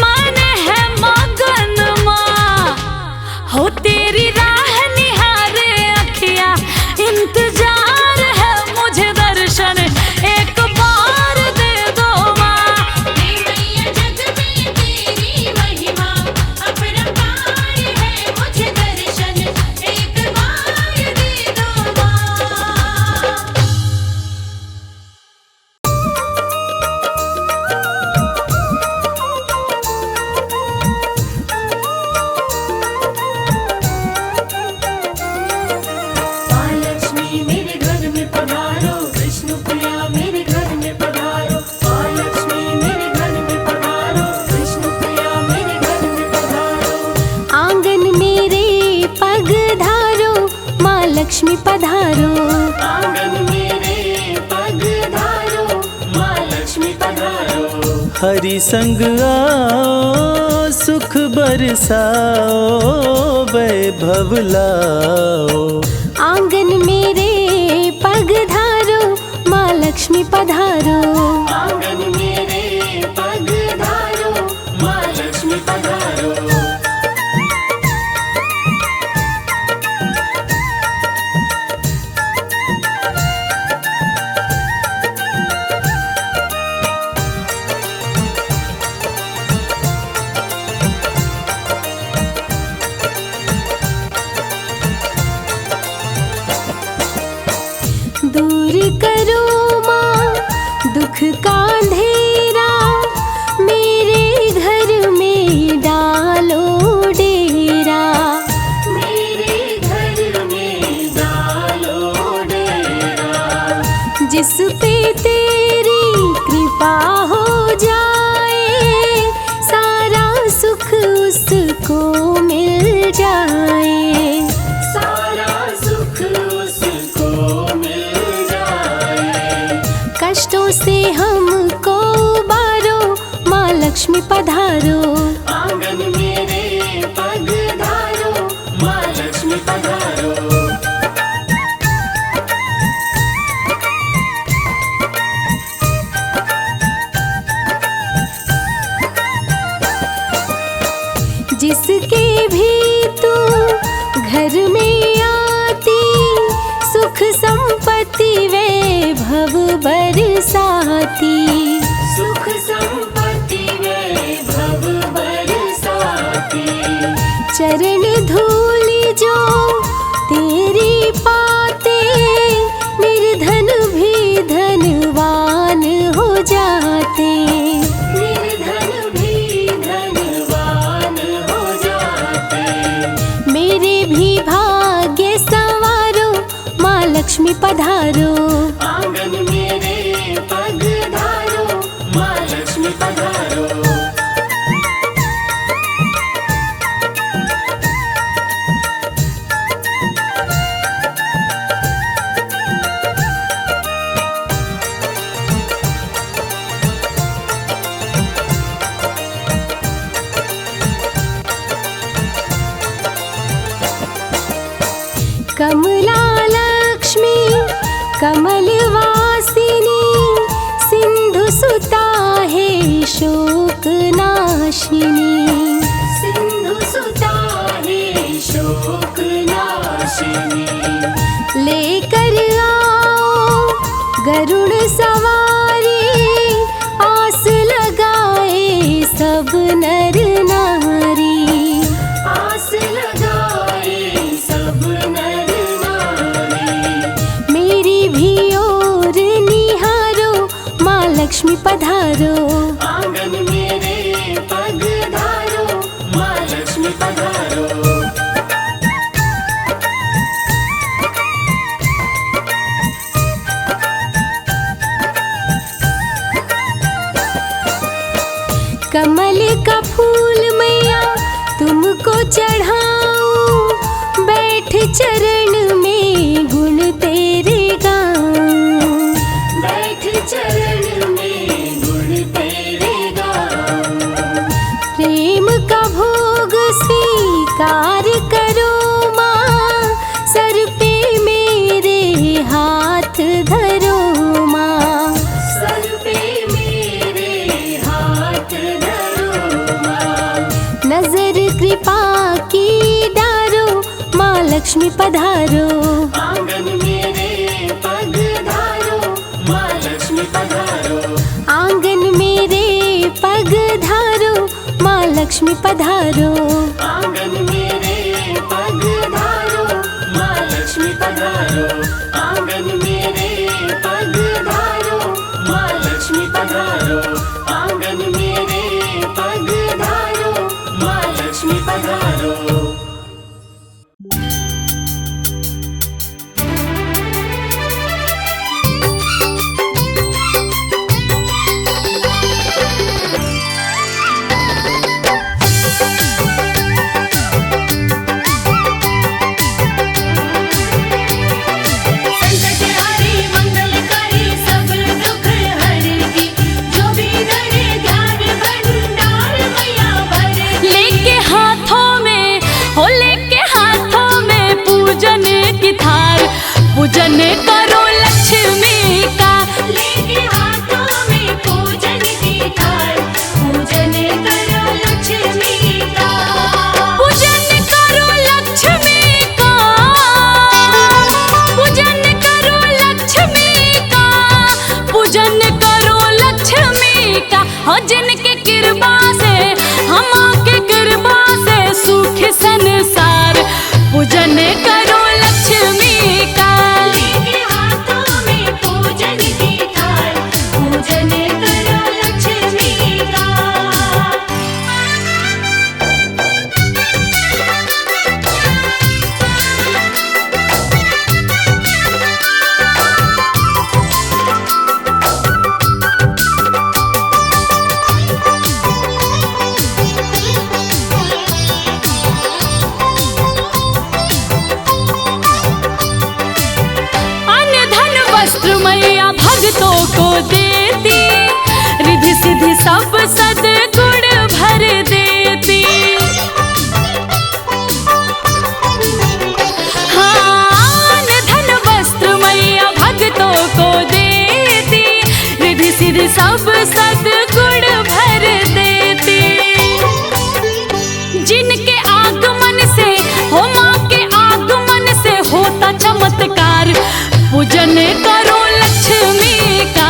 मन है मगन माँ। हो तेरी राह निहारे अखिया लक्ष्मी पधारो। आंगन मेरे पधारो, माँ लक्ष्मी पधारो। हरि संग आओ सुख बरसाओ, वैभव लाओ। आंगन मेरे पधारो, माँ लक्ष्मी पधारो। आंगन मेरे पधारो, माँ लक्ष्मी पधारो। दूर करो माँ दुख का अंधेरा, मेरे घर में डालो डेरा। मेरे घर में डालो डेरा। जिस पे तेरी कृपा हो जाए, सारा सुख उसको मिल जाए। सारा सुख उसको मिल जाए। कष्टों से हमको उबारो, माँ लक्ष्मी पधारो। आंगन मेरे पधारो, माँ लक्ष्मी पधारो। जिसके भी तू घर में आती, सुख संपत्ति वैभव बरसाती। सुख संपत्ति वैभव बरसाती। चरण धूल जो तेरी पाते, निर्धन भी धनवान हो जाते। निर्धन भी धनवान हो जाते। मेरे भी भाग्य संवारो, माँ लक्ष्मी पधारो। आंगन मेरे पधारो, माँ लक्ष्मी पधारो। कमला लक्ष्मी कमलवासिनी, सिंधु सुता है शोक नाशिनी। सिंधु सुता है शोक नाशिनी। लेकर आओ गरुड़ सवारी, आस लगाए सब नर नारी। आस लगाए सब नर नारी। मेरी भी ओर निहारो, माँ लक्ष्मी पधारो। आंगन मेरे पधारो, माँ लक्ष्मी पधारो। कमल का फूल मैया तुमको चढ़ाऊं, बैठ चरण में गुण तेरे गाऊं। बैठ चरण में गुण तेरे गाऊं। प्रेम का भोग स्वीकार करो माँ, सर पे मेरे हाथ धरो माँ। सर पे मेरे हाथ धरो माँ। नजर कृपा की डारो, माँ लक्ष्मी पधारो। आंगन मेरे पधारो, माँ लक्ष्मी पधारो। आंगन मेरे पधारो, माँ लक्ष्मी पधारो। आंगन मेरे पधारो, माँ लक्ष्मी पधारो। आंगन मेरे पधारो, माँ लक्ष्मी पधारो। आंगन मेरे पधारो, माँ लक्ष्मी पधारो। भक्तों को देती, रिद्धि सिद्धि सब सद्गुण भर देती। हाँ, धन वस्त्र मैया भक्तों को देती, रिद्धि सिद्धि सब सद्गुण भर देती। जिनके आगमन से हो माँ के आगमन से होता चमत्कार, पूजन करो लक्ष्मी का।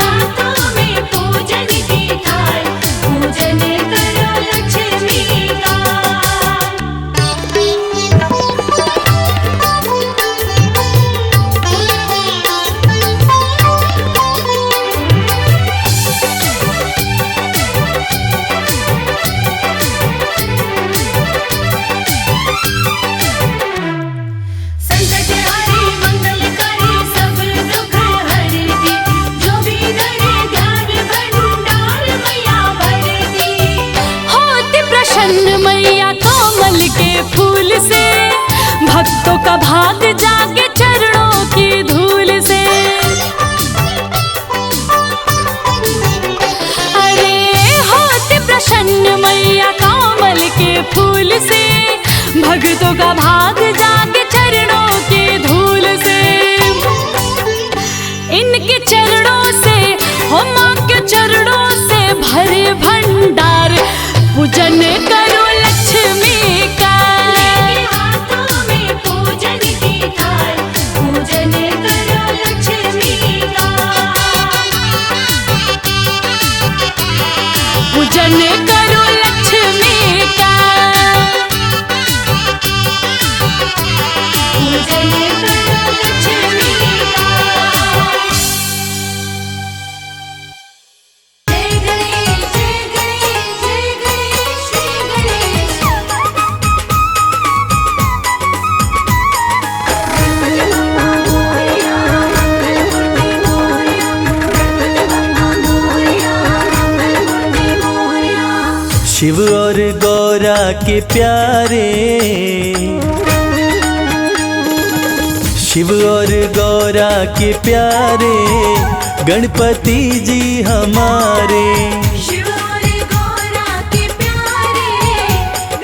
हाथों में पूजन की थाल, पूजन करो लक्ष्मी का। संकट हरे मंगल करे सब दुख हरती, जो भी करे ध्यान भंडार मैया भरती। होती प्रसन्न मैया कमल के फूल से, भक्तों का भाग जागे चरणों की धूल से। अरे होती प्रसन्न मैया कमल के फूल से, भक्तों का भाग जागे चरणों की धूल से। इनके चरणों से हो माँ के चरणों से भरे भंडार, पूजन करो लक्ष्मी का। हाथों में पूजन की थाल, पूजन करो लक्ष्मी का। पूजन करो लक्ष्मी का। पूजन करो लक्ष्मी का। जय गणेश जय गणेश जय गणेश श्री गणेश। शिव और गौरा के प्यारे, शिव और गौरा के प्यारे, गणपति जी हमारे। शिव और गौरा के प्यारे,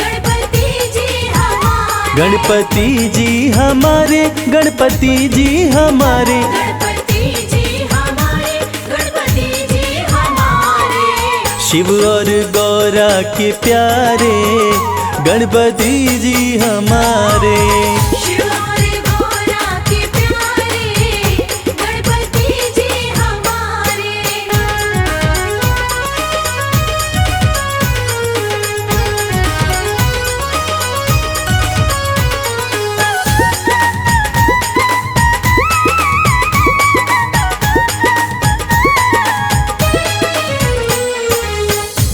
गणपति जी हमारे। गणपति जी हमारे, गणपति जी हमारे। गणपति जी हमारे, गणपति जी हमारे। शिव और गौरा के प्यारे, गणपति जी हमारे। शिव और गौरा के प्यारे, गणपति जी हमारे।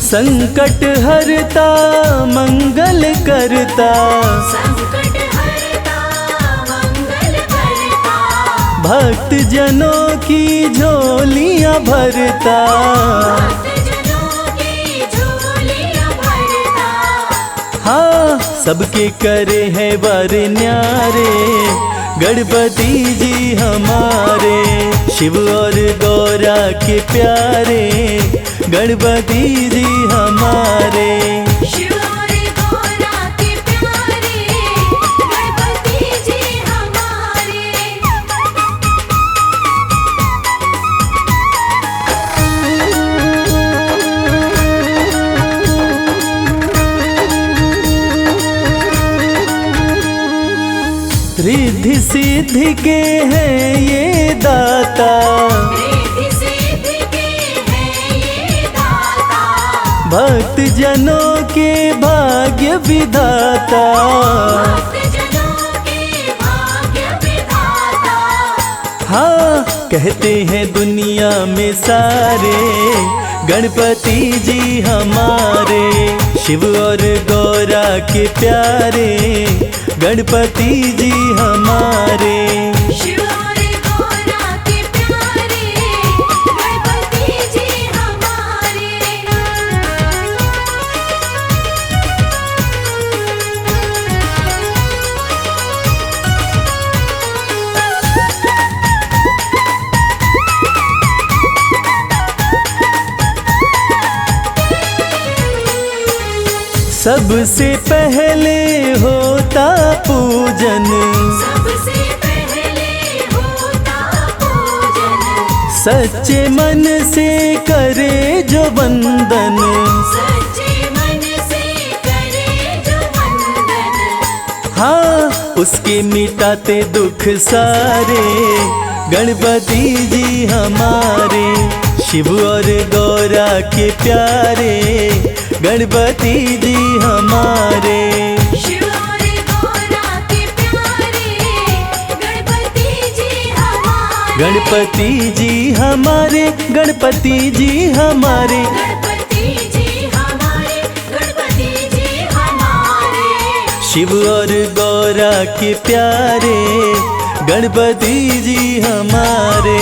संकट हरता मंगल करता, संकट हरता मंगल करता, भक्त जनों की झोलियां भरता। भक्तजनों की झोलियां भरता। हाँ, सबके करे हैं वर न्यारे, गणपति जी हमारे। शिव और गौरा के प्यारे, गणपति जी हमारे। शिव और गौरा के प्यारे, गणपति जी हमारे। रिद्धि सिद्धि के हैं ये दाता, रिद्धि सिद्धि के हैं ये दाता। भक्त जनों के भाग्य विधाता। भक्तजनों के भाग्य विधाता। हाँ, कहते हैं दुनिया में सारे, गणपति जी हमारे। शिव और गौरा के प्यारे, गणपति जी हमारे। शिव और गौरा के प्यारे, गणपति जी हमारे। सबसे पहले होता पूजन, सबसे पहले होता पूजन, सच्चे मन से करे जो वंदन, सच्चे मन से करे जो वंदन। हाँ उसके मिटाते दुख सारे गणपति जी हमारे, शिव और गौरा के प्यारे गणपति जी हमारे। शिव और गौरा के प्यारे गणपति जी हमारे, गणपति जी हमारे, गणपति जी हमारे, गणपति जी हमारे, गणपति जी हमारे। शिव और गौरा के प्यारे गणपति जी हमारे।